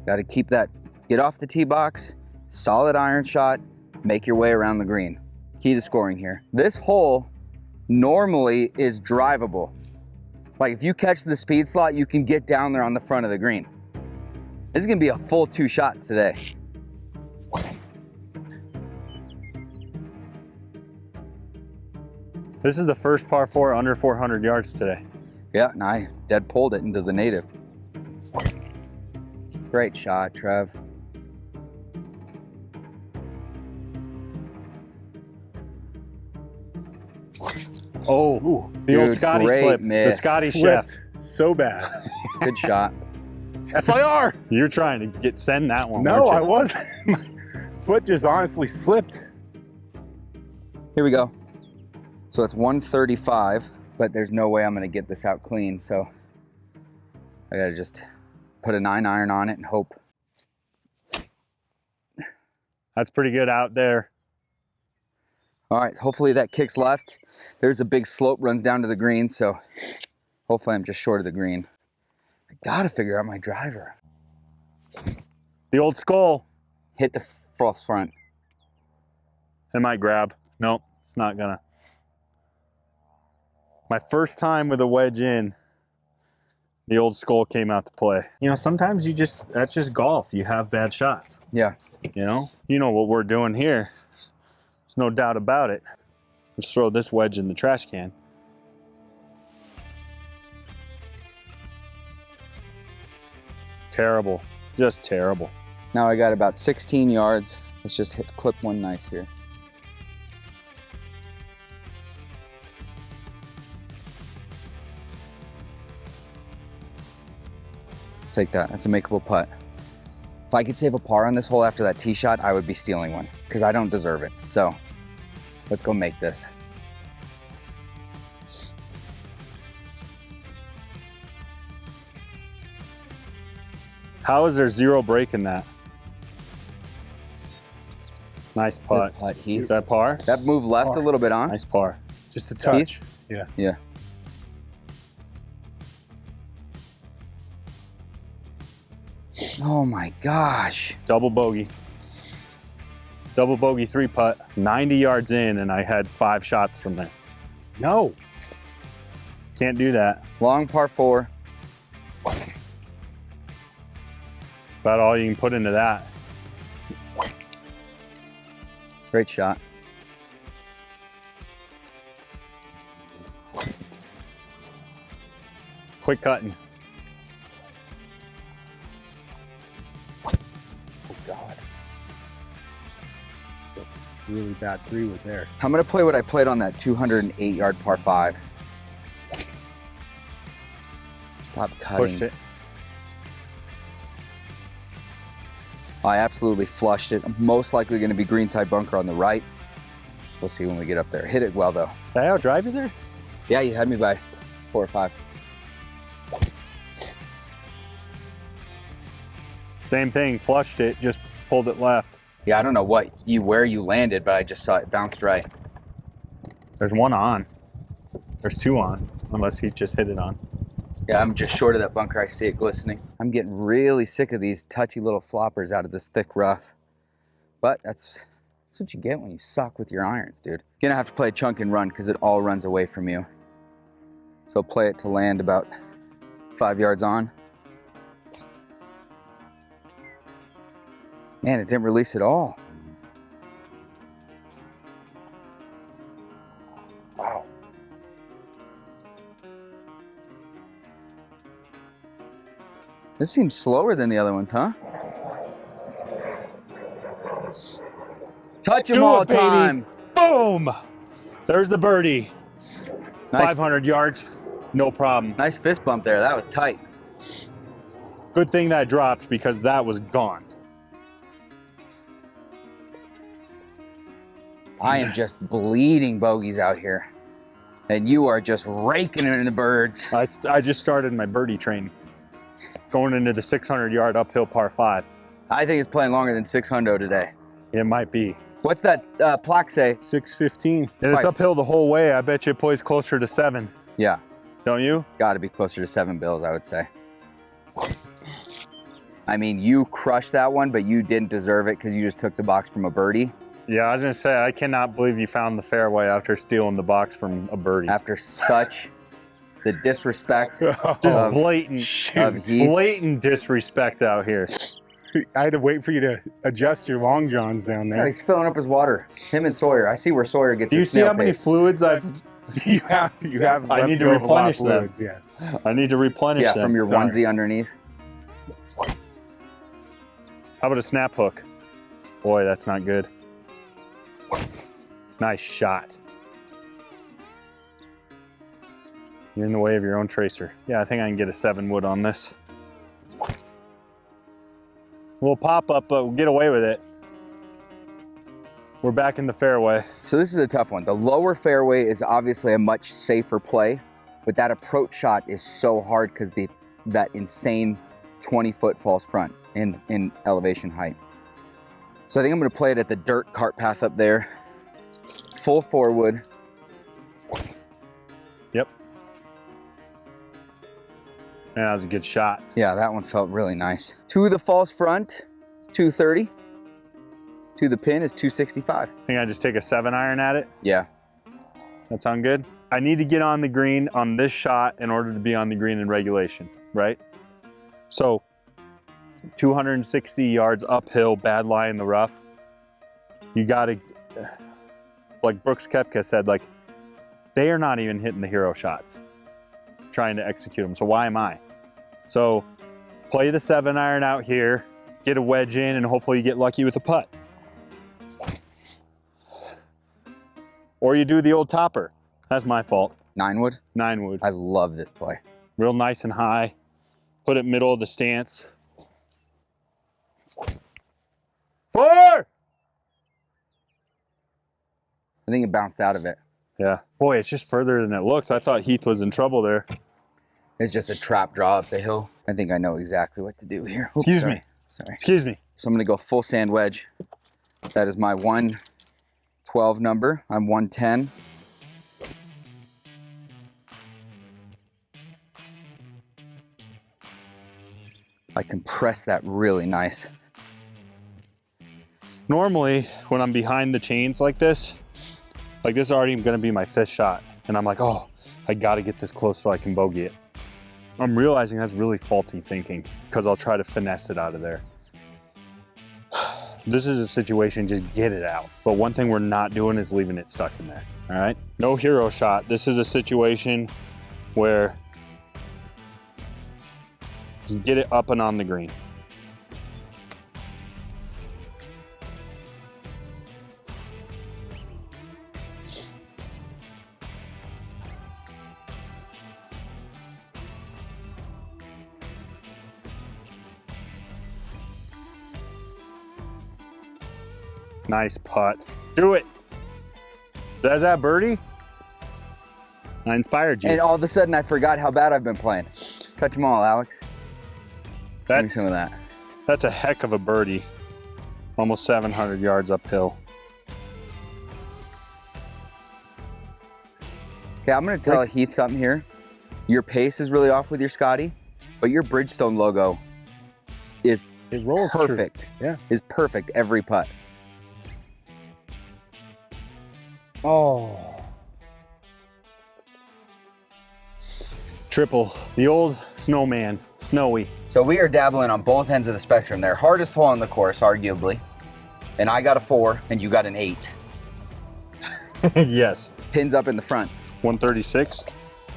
Got to keep that, get off the tee box, solid iron shot, make your way around the green. Key to scoring here. This hole normally is drivable. Like if you catch the speed slot, you can get down there on the front of the green. This is gonna be a full 2 shots today. This is the first par 4 under 400 yards today. Yeah, and I dead pulled it into the native. Great shot, Trev. Oh, Ooh, the old Dude, Scotty great slip. miss. The Scotty chef. slipped so bad. Good shot. FIR. You're trying to send that one. No, weren't you? I wasn't. My foot just honestly slipped. Here we go. So it's 135, but there's no way I'm gonna get this out clean, so I gotta just put a 9-iron on it and hope. That's pretty good out there. All right, hopefully that kicks left. There's a big slope runs down to the green, so hopefully I'm just short of the green. I gotta figure out my driver. The old skull. Hit the false front. It might grab. Nope, it's not gonna. My first time with a wedge in, the old skull came out to play. You know, sometimes that's just golf. You have bad shots. Yeah. You know what we're doing here. There's no doubt about it. Let's throw this wedge in the trash can. Terrible, just terrible. Now I got about 16 yards. Let's just clip one nice here. Take that. That's a makeable putt. If I could save a par on this hole after that tee shot, I would be stealing one because I don't deserve it. So let's go make this. How is there zero break in that? Nice putt. Good putt, Heath. Is that par? That move left Par. a little bit on. Nice par. Just a touch. Heath? Yeah. Yeah. Oh my gosh. Double bogey. Double bogey 3-putt. 90 yards in, and I had 5 shots from there. No. Can't do that. Long par 4. It's about all you can put into that. Great shot. Quick cutting. Oh, God. It's a really bad 3-wood there. I'm gonna play what I played on that 208-yard par 5. Stop cutting. Pushed it. I absolutely flushed it. I'm most likely gonna be greenside bunker on the right. We'll see when we get up there. Hit it well though. Did I outdrive you there? Yeah, you had me by 4 or 5. Same thing, flushed it, just pulled it left. Yeah, I don't know where you landed, but I just saw it bounced right. There's one on. There's 2 on, unless he just hit it on. Yeah, I'm just short of that bunker. I see it glistening. I'm getting really sick of these touchy little floppers out of this thick rough. But that's what you get when you suck with your irons, dude. You're gonna have to play a chunk and run because it all runs away from you. So play it to land about 5 yards on. Man, it didn't release at all. Wow. This seems slower than the other ones, huh? Touch them Do all it, the baby. time. Boom! There's the birdie. Nice, 500 yards, no problem. nice fist bump there. That was tight. Good thing that dropped because that was gone. I am just bleeding bogeys out here. And you are just raking it in the birds. I just started my birdie train. Going into the 600-yard uphill par 5. I think it's playing longer than 600 today. It might be. What's that plaque say? 615. And it's Right. uphill the whole way. I bet you it plays closer to 7. Yeah, Don't you? gotta be closer to 7 bills, I would say. I mean, you crushed that one, but you didn't deserve it because you just took the box from a birdie. Yeah, I was going to say, I cannot believe you found the fairway after stealing the box from a birdie. After such the disrespect Just of- blatant, of Heath. blatant disrespect out here. I had to wait for you to adjust your long johns down Yeah, there. he's filling up his water. Him and Sawyer. I see where Sawyer gets Do you his see snail how many pace. fluids I've... You have. I need to left over a lot of replenish them. fluids, yeah. I need to replenish Yeah, them. from your Sorry. onesie underneath. How about a snap hook? Boy, that's not good. Nice shot. You're in the way of your own tracer. Yeah, I think I can get a 7-wood on this. A little pop-up, but we'll get away with it. We're back in the fairway. So this is a tough one. The lower fairway is obviously a much safer play, but that approach shot is so hard because that insane 20-foot false front in elevation height. So I think I'm gonna play it at the dirt cart path up there. Full forward. Yep. Yeah, that was a good shot. Yeah, that one felt really nice. To the false front, it's 230. To the pin is 265. I think I just take a 7-iron at it. Yeah. That sound good? I need to get on the green on this shot in order to be on the green in regulation, right? So 260 yards uphill, bad lie in the rough. You gotta, like Brooks Koepka said, like they are not even hitting the hero shots, trying to execute them. So why am I? So play the 7-iron out here, get a wedge in, and hopefully you get lucky with a putt. Or you do the old topper. That's my fault. 9 wood. 9 wood. I love this play. Real nice and high. Put it middle of the stance. 4! I think it bounced out of it. Yeah. Boy, it's just further than it looks. I thought Heath was in trouble there. It's just a trap draw up the hill. I think I know exactly what to do here. Oops, Excuse sorry. me. Sorry. Excuse me. So I'm gonna go full sand wedge. That is my 112 number. I'm 110. I compress that really nice. Normally, when I'm behind the chains like this is already gonna be my 5th shot. And I'm like, oh, I gotta get this close so I can bogey it. I'm realizing that's really faulty thinking because I'll try to finesse it out of there. This is a situation, just get it out. But one thing we're not doing is leaving it stuck in there, all right? No hero shot. This is a situation where you get it up and on the green. Nice putt. Do it. That's that birdie? I inspired you. And all of a sudden I forgot how bad I've been playing. Touch them all, Alex. Give me some of that. That's a heck of a birdie. Almost 700 yards uphill. Okay, I'm gonna tell Heath something here. Your pace is really off with your Scotty, but your Bridgestone logo is perfect. Yeah. Is perfect every putt. Oh. Triple. The old snowman. Snowy. So we are dabbling on both ends of the spectrum there. Hardest hole on the course, arguably. And I got a 4 and you got an 8. Yes. Pins up in the front. 136.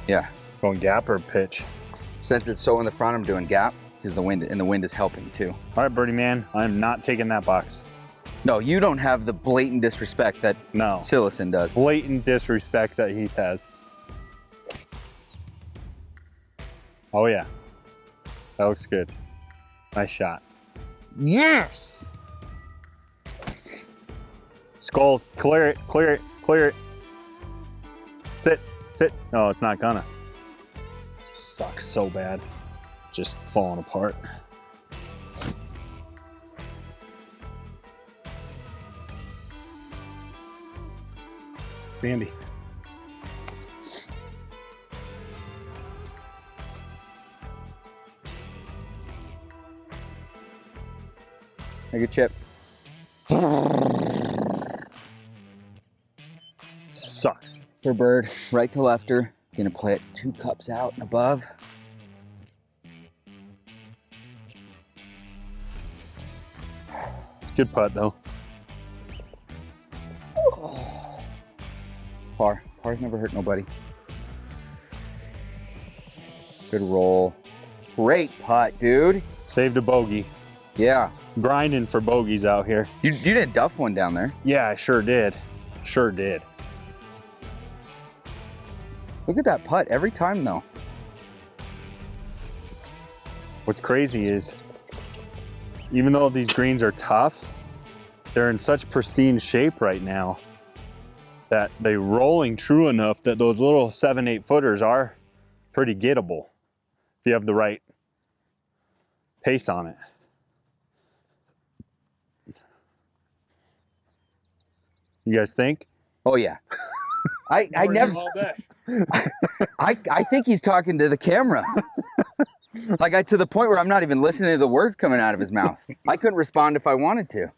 Yeah. Going gap or pitch? Since it's so in the front, I'm doing gap because the wind is helping too. All right, birdie man. I'm not taking that box. No, you don't have the blatant disrespect that No. Sillison does. Blatant disrespect that Heath has. Oh yeah. That looks good. Nice shot. Yes! Skull, clear it, clear it, clear it. Sit, sit. No, it's not gonna. Sucks so bad. Just falling apart. Sandy. Make a chip. Sucks. For bird, right to lefter. Gonna play it 2 cups out and above. It's a good putt though. Par. Par's never hurt nobody. Good roll. Great putt, dude. Saved a bogey. Yeah. Grinding for bogeys out here. You did duff one down there. Yeah, I sure did. Sure did. Look at that putt every time though. What's crazy is, even though these greens are tough, they're in such pristine shape right now that they're rolling true enough that those little 7-8 footers are pretty gettable if you have the right pace on it. You guys think? Oh yeah. I never. I think he's talking to the camera. Like to the point where I'm not even listening to the words coming out of his mouth. I couldn't respond if I wanted to.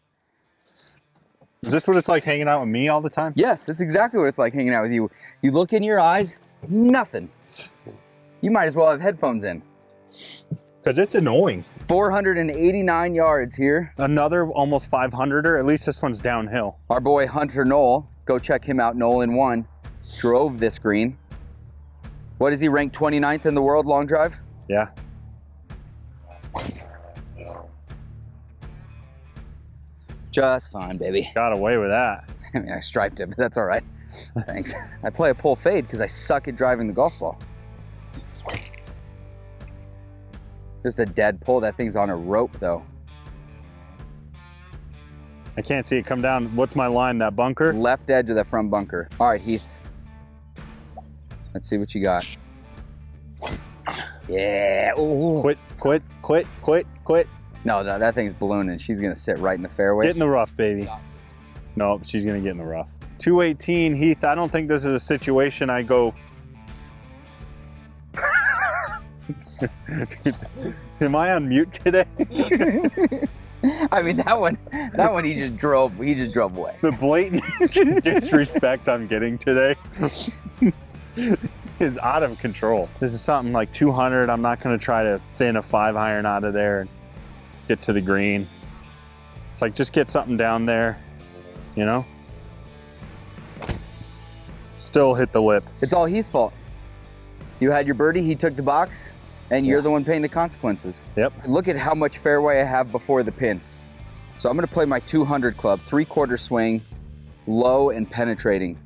Is this what it's like hanging out with me all the time? Yes, that's exactly what it's like hanging out with you. You look in your eyes, nothing. You might as well have headphones in. Because it's annoying. 489 yards here. Another almost 500er, at least this one's downhill. Our boy Hunter Knoll, go check him out, Knoll in 1, drove this green. What is he, ranked 29th in the world long drive? Yeah. Just fine, baby. Got away with that. I mean, I striped it, but that's all right. Thanks. I play a pull fade because I suck at driving the golf ball. Just a dead pull. That thing's on a rope though. I can't see it come down. What's my line, that bunker? Left edge of the front bunker. All right, Heath. Let's see what you got. Yeah. Ooh. Quit. No, that thing's ballooning. She's gonna sit right in the fairway. Get in the rough, baby. No, she's gonna get in the rough. 218, Heath, I don't think this is a situation I go. Am I on mute today? I mean, that one he just drove away. The blatant disrespect I'm getting today is out of control. This is something like 200. I'm not gonna try to thin a 5-iron out of there and get to the green. It's like, just get something down there, you know? Still hit the lip. It's all Heath's fault. You had your birdie, he took the box, and you're the one paying the consequences. Yep. Look at how much fairway I have before the pin. So I'm gonna play my 200 club, 3/4 swing, low and penetrating.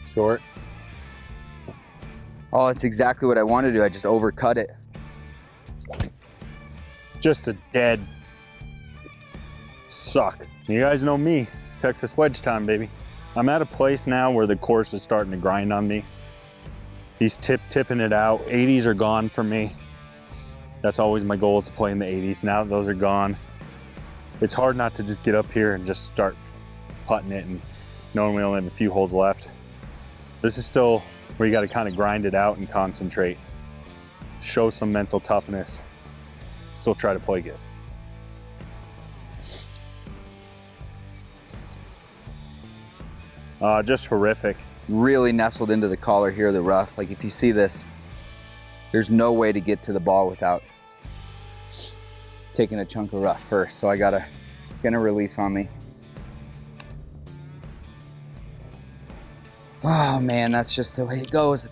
Short. Oh, it's exactly what I want to do. I just overcut it. Just a dead suck. You guys know me, Texas wedge time, baby. I'm at a place now where the course is starting to grind on me. He's tipping it out. 80s are gone for me. That's always my goal, is to play in the 80s. Now that those are gone, it's hard not to just get up here and just start putting it and knowing we only have a few holes left. This is still where you got to kind of grind it out and concentrate. Show some mental toughness. Still try to play good. Just horrific. Really nestled into the collar here, the rough. Like if you see this, there's no way to get to the ball without taking a chunk of rough first. So it's gonna release on me. Oh man, that's just the way it goes.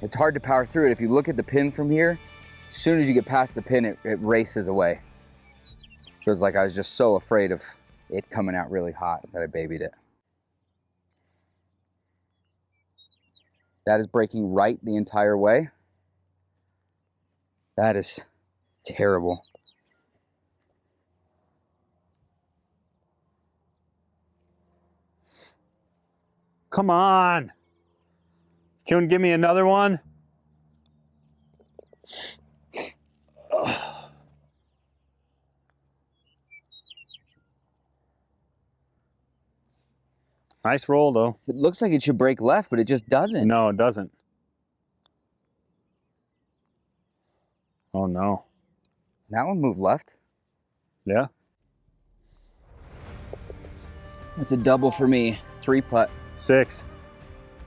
It's hard to power through it. If you look at the pin from here, as soon as you get past the pin, it races away. So it's like I was just so afraid of it coming out really hot that I babied it. That is breaking right the entire way. That is terrible. Come on. Can you give me another one? Nice roll though. It looks like it should break left, but it just doesn't. No, it doesn't. Oh no. That one moved left. Yeah. That's a double for me. 3-putt. 6.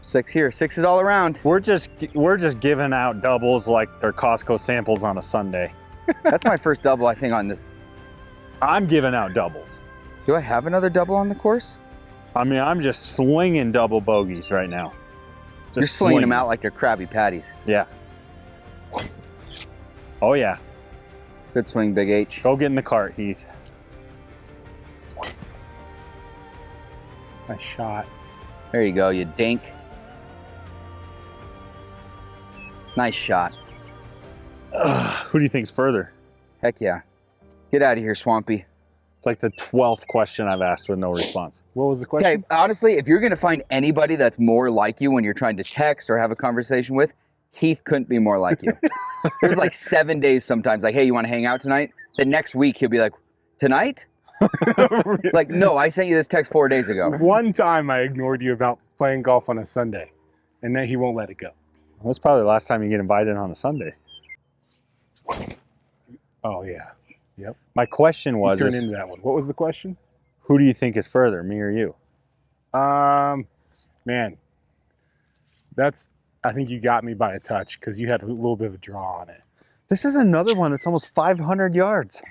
6 here. 6 is all around. We're just giving out doubles like they're Costco samples on a Sunday. That's my first double, I think, on this. I'm giving out doubles. Do I have another double on the course? I mean, I'm just slinging double bogeys right now. Just You're slinging them out like they're Krabby Patties. Yeah. Oh yeah. Good swing, Big H. Go get in the cart, Heath. Nice shot. There you go, you dink. Nice shot. Who do you think's further? Heck yeah. Get out of here, Swampy. It's like the 12th question I've asked with no response. What was the question? Okay, honestly, if you're gonna find anybody that's more like you when you're trying to text or have a conversation with, Heath couldn't be more like you. There's like 7 days sometimes, like, hey, you wanna hang out tonight? The next week he'll be like, tonight? Like, no, I sent you this text 4 days ago. One time I ignored you about playing golf on a Sunday, and then he won't let it go. That's probably the last time you get invited on a Sunday. Oh, yeah. Yep. My question was, Turn into that one. What was the question? who do you think is further, me or you? Man, I think you got me by a touch because you had a little bit of a draw on it. This is another one that's almost 500 yards.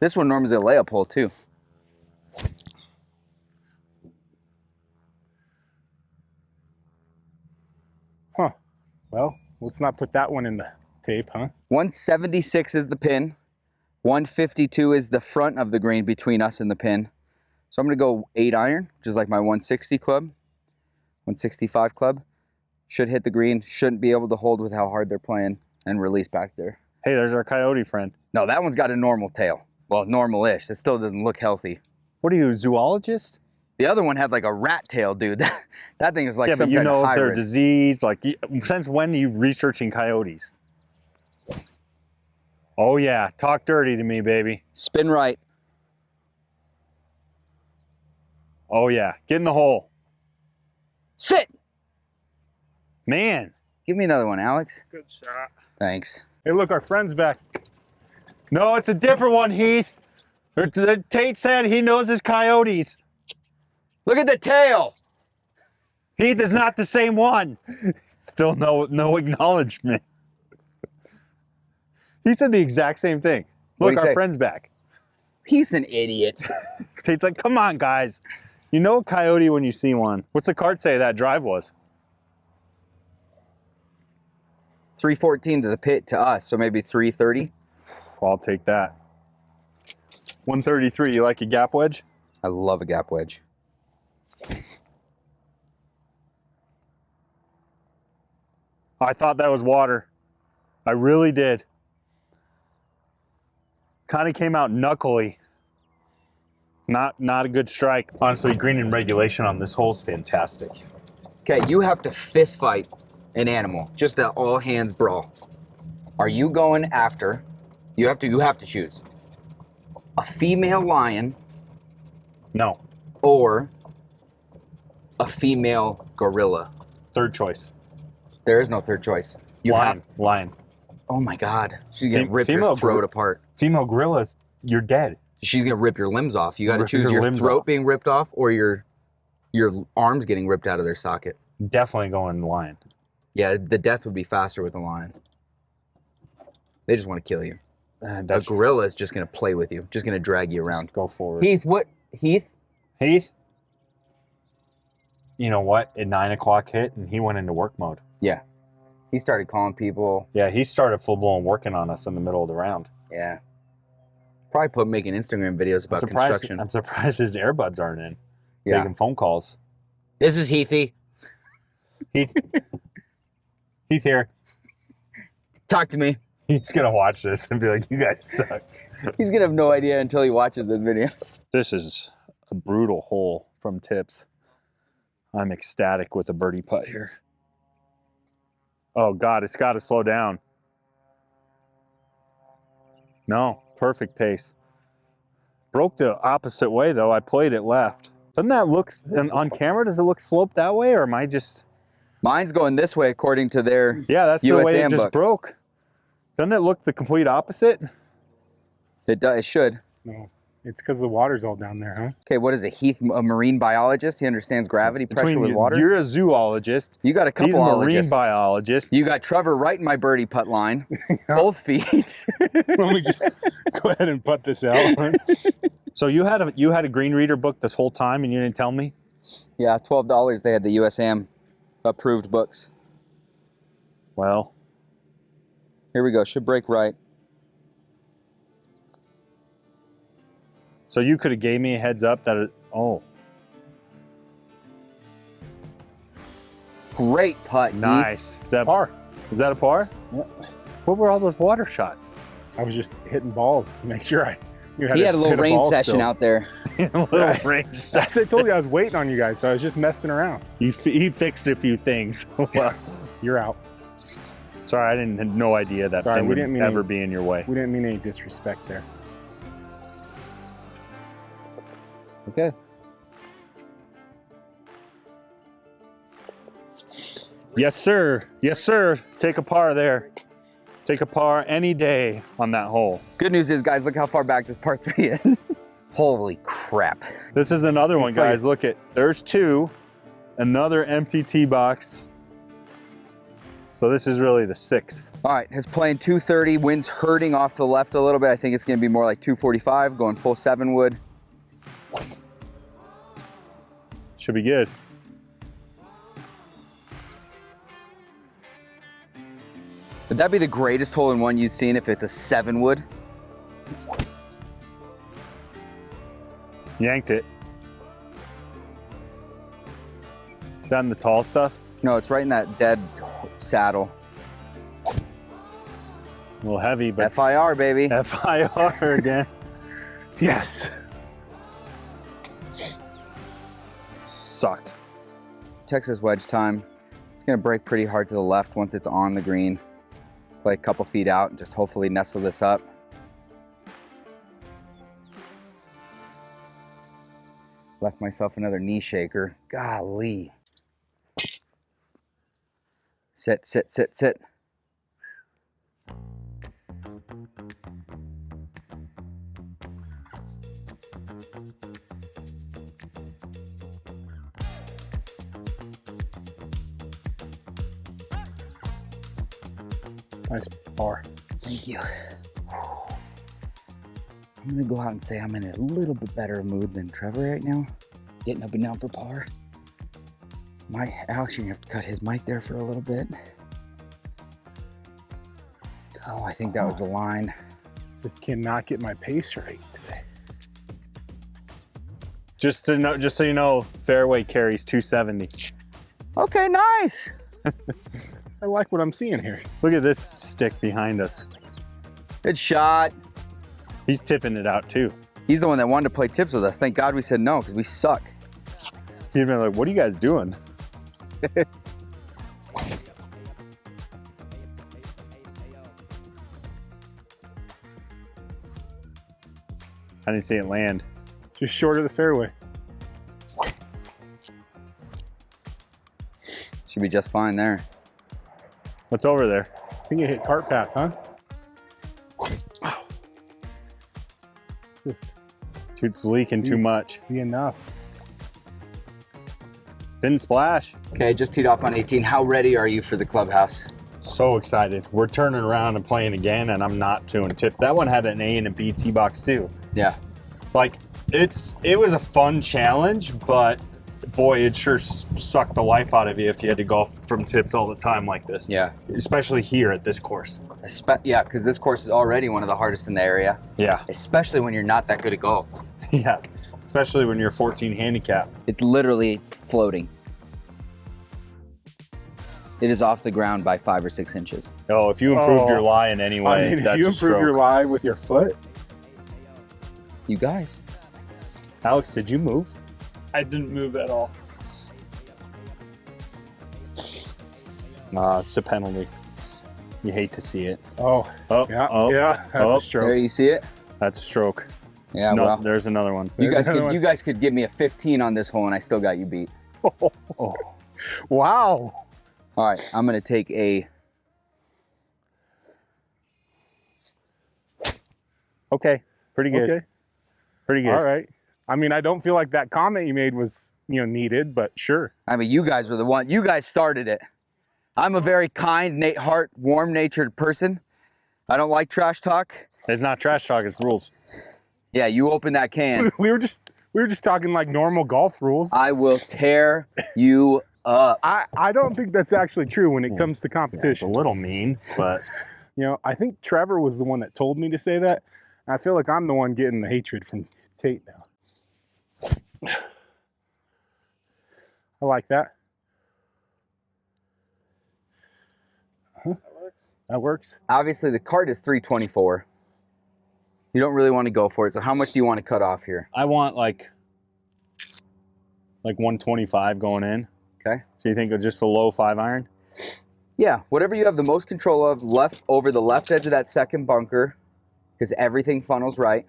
This one normally is a layup hole too. Huh. Well, let's not put that one in the tape, huh? 176 is the pin. 152 is the front of the green between us and the pin. So I'm gonna go 8 iron, which is like my 160 club. 165 club. Should hit the green, shouldn't be able to hold with how hard they're playing and release back there. Hey, there's our Coyote friend. No, that one's got a normal tail. Well, normal-ish. It still doesn't look healthy. What are you, a zoologist? The other one had like a rat tail, dude. That thing is like Yeah, some but you kind know of if they're hybrid. diseased. Like, since when are you researching coyotes? Oh yeah, talk dirty to me, baby. Spin right. Oh yeah, get in the hole. Sit! Man, Give me another one, Alex. Good shot. Thanks. Hey, look, our friend's back. no, it's a different one, Heath. Tate said he knows his coyotes. Look at the tail! Heath is not the same one. Still no acknowledgement. He said the exact same thing. What'd Look, he our say? friend's back. He's an idiot. Tate's like, come on, guys. You know a coyote when you see one. What's the cart say that drive was? 314 to the pit to us, so maybe 330. Well, I'll take that. 133, you like a gap wedge? I love a gap wedge. I thought that was water. I really did. Kind of came out knuckly. Not a good strike. Honestly, green in regulation on this hole is fantastic. Okay, you have to fist fight an animal, just an all hands brawl. Are you going after? You have to choose a female lion No, or a female gorilla. third choice. There is no third choice. You Lion, have. lion. Oh my God, she's gonna rip Female your throat gorilla- apart. Female gorillas, you're dead. She's gonna rip your limbs off. You got to Rip choose your your limbs throat off. being ripped off or your arms getting ripped out of their socket. Definitely going lion. Yeah, the death would be faster with a lion. They just want to kill you. A That's gorilla is just gonna play with you, just gonna drag you around. Just go forward. Heath, what? Heath? Heath, you know what? At 9 o'clock hit and he went into work mode. Yeah. He started calling people. Yeah, he started full blown working on us in the middle of the round. Yeah. Probably making Instagram videos about construction. I'm surprised his earbuds aren't in. Yeah. Taking phone calls. This is Heathy. Heath, Heath here. Talk to me. He's gonna watch this and be like, "You guys suck." He's gonna have no idea until he watches this video. This is a brutal hole from tips. I'm ecstatic with a birdie putt here. Oh God, it's got to slow down. No, perfect pace. Broke the opposite way though. I played it left. Doesn't that look on camera? Does it look sloped that way, or am I just? Mine's going this way according to their. Yeah, that's the way it USAM just book. broke. Doesn't it look the complete opposite? It does. It should. No, it's because the water's all down there, huh? Okay, what is it? Heath, a marine biologist. He understands gravity, pressure with you, water. you're a zoologist. You got a couple He's a marine ologists. biologist. You got Trevor right in my birdie putt line. Both feet. Let me just go ahead and put this out. So you had a green reader book this whole time and you didn't tell me? Yeah, $12. They had the USAM approved books. Well, Here we go. Should break right. so you could have gave me a heads up that oh, Great putt, Heath. nice. Is that Par. Is that a par? Yep. What were all those water shots? I was just hitting balls to make sure I knew how He to had a little hit rain ball session still. out there. A little range. As I told you, I was waiting on you guys, so I was just messing around. He fixed a few things. Well, You're out. sorry, I didn't had no idea that Sorry, thing we would didn't mean ever any- be in your way. We didn't mean any disrespect there. Okay. Yes, sir. Yes, sir. Take a par there. Take a par any day on that hole. Good news is, guys, look how far back this par 3 is. Holy crap. This is another one, It's like- guys. Look at, there's two. Another empty tee box. So this is really the 6th. All right, his playing 230, wind's hurting off the left a little bit. I think it's gonna be more like 245, going full 7 wood. Should be good. Would that be the greatest hole in one you've seen if it's a 7 wood? Yanked it. Is that in the tall stuff? No, it's right in that dead saddle. A little heavy, but FIR, baby. FIR again. Yes. Sucked. Texas wedge time. It's gonna break pretty hard to the left once it's on the green. Play a couple feet out and just hopefully nestle this up. Left myself another knee shaker. Golly. Sit, sit, sit, sit. Nice par. Thank you. I'm gonna go out and say I'm in a little bit better mood than Trevor right now. Getting up and down for par. Alex, you're gonna have to cut his mic there for a little bit. Oh, I think that was the line. Just cannot get my pace right today. Just so you know, fairway carries 270. Okay, nice. I like what I'm seeing here. Look at this stick behind us. Good shot. He's tipping it out too. He's the one that wanted to play tips with us. Thank God we said no, because we suck. He'd been like, what are you guys doing? I didn't see it land. Just short of the fairway. Should be just fine there. What's over there? I think it hit cart path, huh? Just It's leaking too much. be enough. Didn't splash. Okay, just teed off on 18. How ready are you for the clubhouse? So excited. We're turning around and playing again, and I'm not doing tip. That one had an A and a B tee box too. Yeah. Like, it was a fun challenge, but boy, it sure sucked the life out of you if you had to golf from tips all the time like this. Yeah. Especially here at this course. Yeah, because this course is already one of the hardest in the area, Yeah. especially when you're not that good at golf. Yeah. Especially when you're 14 handicap. It's literally floating. It is off the ground by 5 or 6 inches. Oh, if you improved your lie in any way, I mean, if that's you a improve stroke. your lie with your foot, You guys. Alex, did you move? I didn't move at all. It's a penalty. You hate to see it. oh, Oh, yeah, oh, yeah, that's oh. a stroke. There, you see it? That's a stroke. Yeah, No, well, there's another one. you There's guys another could one. you guys could give me a 15 on this hole and I still got you beat. Oh, wow. All right, I'm gonna take a. Okay, pretty good. Okay. Pretty good. All right. I mean, I don't feel like that comment you made was, needed, but sure. I mean, you guys were the one. You guys started it. I'm a very kind, warm-natured person. I don't like trash talk. It's not trash talk, it's rules. Yeah, you open that can. We were just talking like normal golf rules. I will tear you up. I don't think that's actually true when it comes to It's a competition. little mean, but I think Trevor was the one that told me to say that. I feel like I'm the one getting the hatred from Tate now. I like that. That works. That works. Obviously, the cart is 324. You don't really want to go for it. So how much do you want to cut off here? I want like 125 going in. Okay. So you think of just a low 5-iron? Yeah, whatever you have the most control of, left over the left edge of that second bunker, because everything funnels right.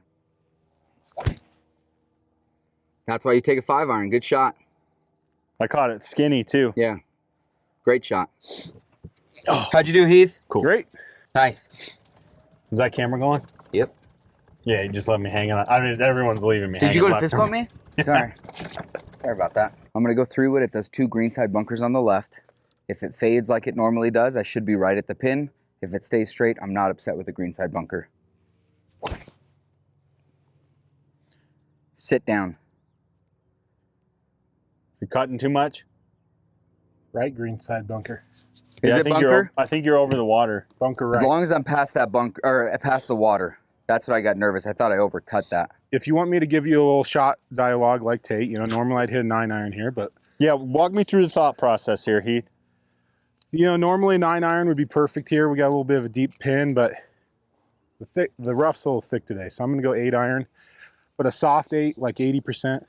That's why you take a 5-iron. Good shot. I caught it skinny too. Yeah. Great shot. How'd you do, Heath? Cool. Great. Nice. Is that camera going? Yep. Yeah, you just let me hang on. I mean, everyone's leaving me. Did you go to hanging fist left. bump me? Sorry. Sorry about that. I'm going to go through it. It does 2 greenside bunkers on the left. If it fades like it normally does, I should be right at the pin. If it stays straight, I'm not upset with the greenside bunker. Sit down. Is it cutting too much? Right greenside bunker. Is I it think bunker? I think you're over the water. Bunker As right. long as I'm past that bunker, or past the water. That's what I got nervous. I thought I overcut that. if you want me to give you a little shot dialogue like Tate, you know, normally I'd hit a 9-iron here, but Yeah, walk me through the thought process here, Heath. you know, normally 9-iron would be perfect here. We got a little bit of a deep pin, but the rough's a little thick today, so I'm gonna go 8-iron, but a soft 8, like 80%.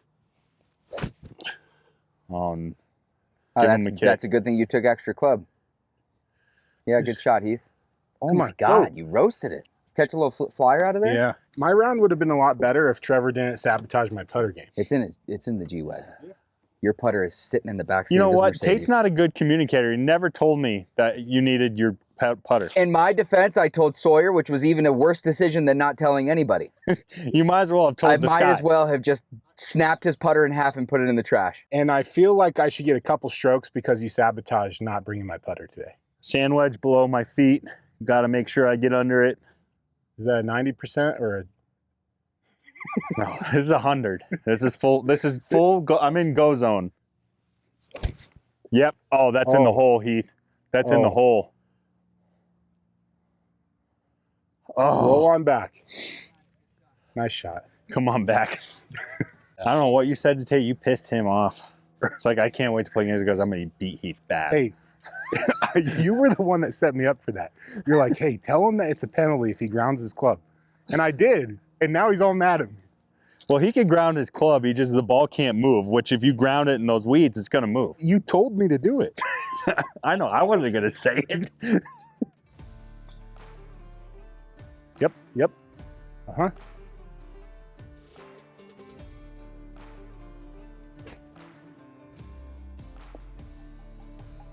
Oh, that's a good thing you took extra club. Yeah, good shot, Heath. Oh Come my on, God, go. you roasted it. Catch a little flyer out of there? Yeah, my round would have been a lot better if Trevor didn't sabotage my putter game. It's in the G-Wagon. Yeah. Your putter is sitting in the backseat. You know of his what? Mercedes. Tate's not a good communicator. He never told me that you needed your putter. In my defense, I told Sawyer, which was even a worse decision than not telling anybody. You might as well have told I this might guy. as well have just snapped his putter in half and put it in the trash. And I feel like I should get a couple strokes because you sabotaged not bringing my putter today. Sand wedge below my feet. Got to make sure I get under it. Is that a 90% or a... No, this is 100. This is full. This is full. I'm in go zone. Yep. Oh, that's in the hole, Heath. That's in the hole. Oh, Roll on back. Nice shot. come on back. I don't know what you said to Tate. You pissed him off. It's like, I can't wait to play games. He goes, I'm going to beat Heath bad. Hey, you were the one that set me up for that. You're like, hey, tell him that it's a penalty if he grounds his club. And I did. And now he's all mad at me. Well, he could ground his club. The ball can't move, which if you ground it in those weeds, it's going to move. You told me to do it. I know. I wasn't going to say it. Yep. Uh-huh.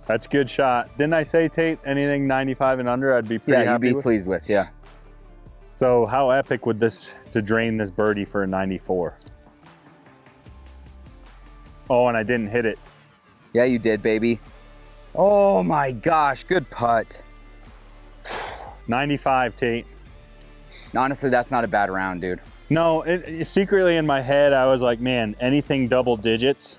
That's a good shot. Didn't I say, Tate, anything 95 and under, I'd be pretty Yeah, happy you'd be with? pleased with, yeah. So how epic would this to drain this birdie for a 94? Oh, and I didn't hit it. Yeah, you did, baby. Oh my gosh, good putt. 95, Tate. Honestly, that's not a bad round, dude. No, secretly in my head, I was like, man, anything double digits.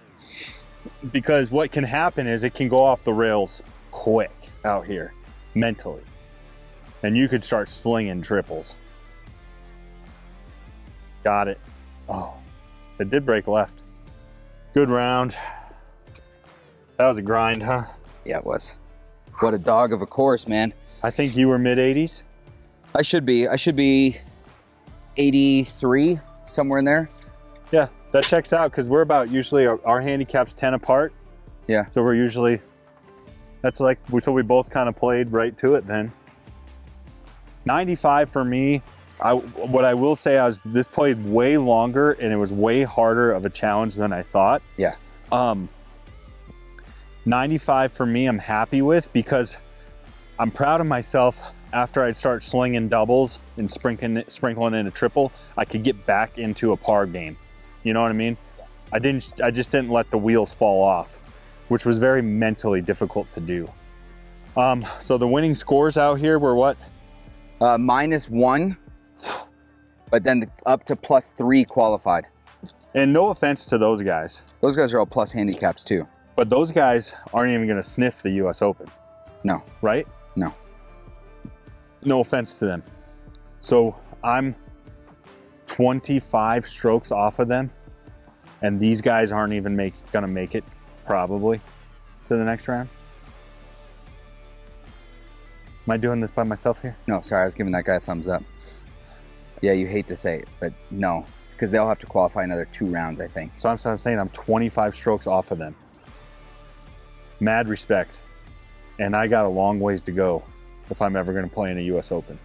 Because what can happen is it can go off the rails quick out here, mentally. And you could start slinging triples. Got it. Oh, it did break left. Good round. That was a grind, huh? Yeah, it was. What a dog of a course, man. I think you were mid-80s. I should be 83, somewhere in there. Yeah, that checks out because we're about usually our handicap's 10 apart. Yeah. So we're usually, so we both kind of played right to it then. 95 for me. What I will say is this played way longer and it was way harder of a challenge than I thought. Yeah. 95 for me, I'm happy with because I'm proud of myself. After I'd start slinging doubles and sprinkling in a triple, I could get back into a par game. You know what I mean? I just didn't let the wheels fall off, which was very mentally difficult to do. So the winning scores out here were what? -1, but then up to +3 qualified. And no offense to those guys, Those guys are all plus handicaps too. but those guys aren't even gonna sniff the US Open, No, right? no. No offense to them. So I'm 25 strokes off of them, and these guys aren't even gonna make it probably to the next round. Am I doing this by myself here? No, sorry, I was giving that guy a thumbs up. Yeah, you hate to say it, but no, because they'll have to qualify another 2 rounds, I think. So I'm saying I'm 25 strokes off of them. Mad respect. And I got a long ways to go if I'm ever gonna play in a US Open.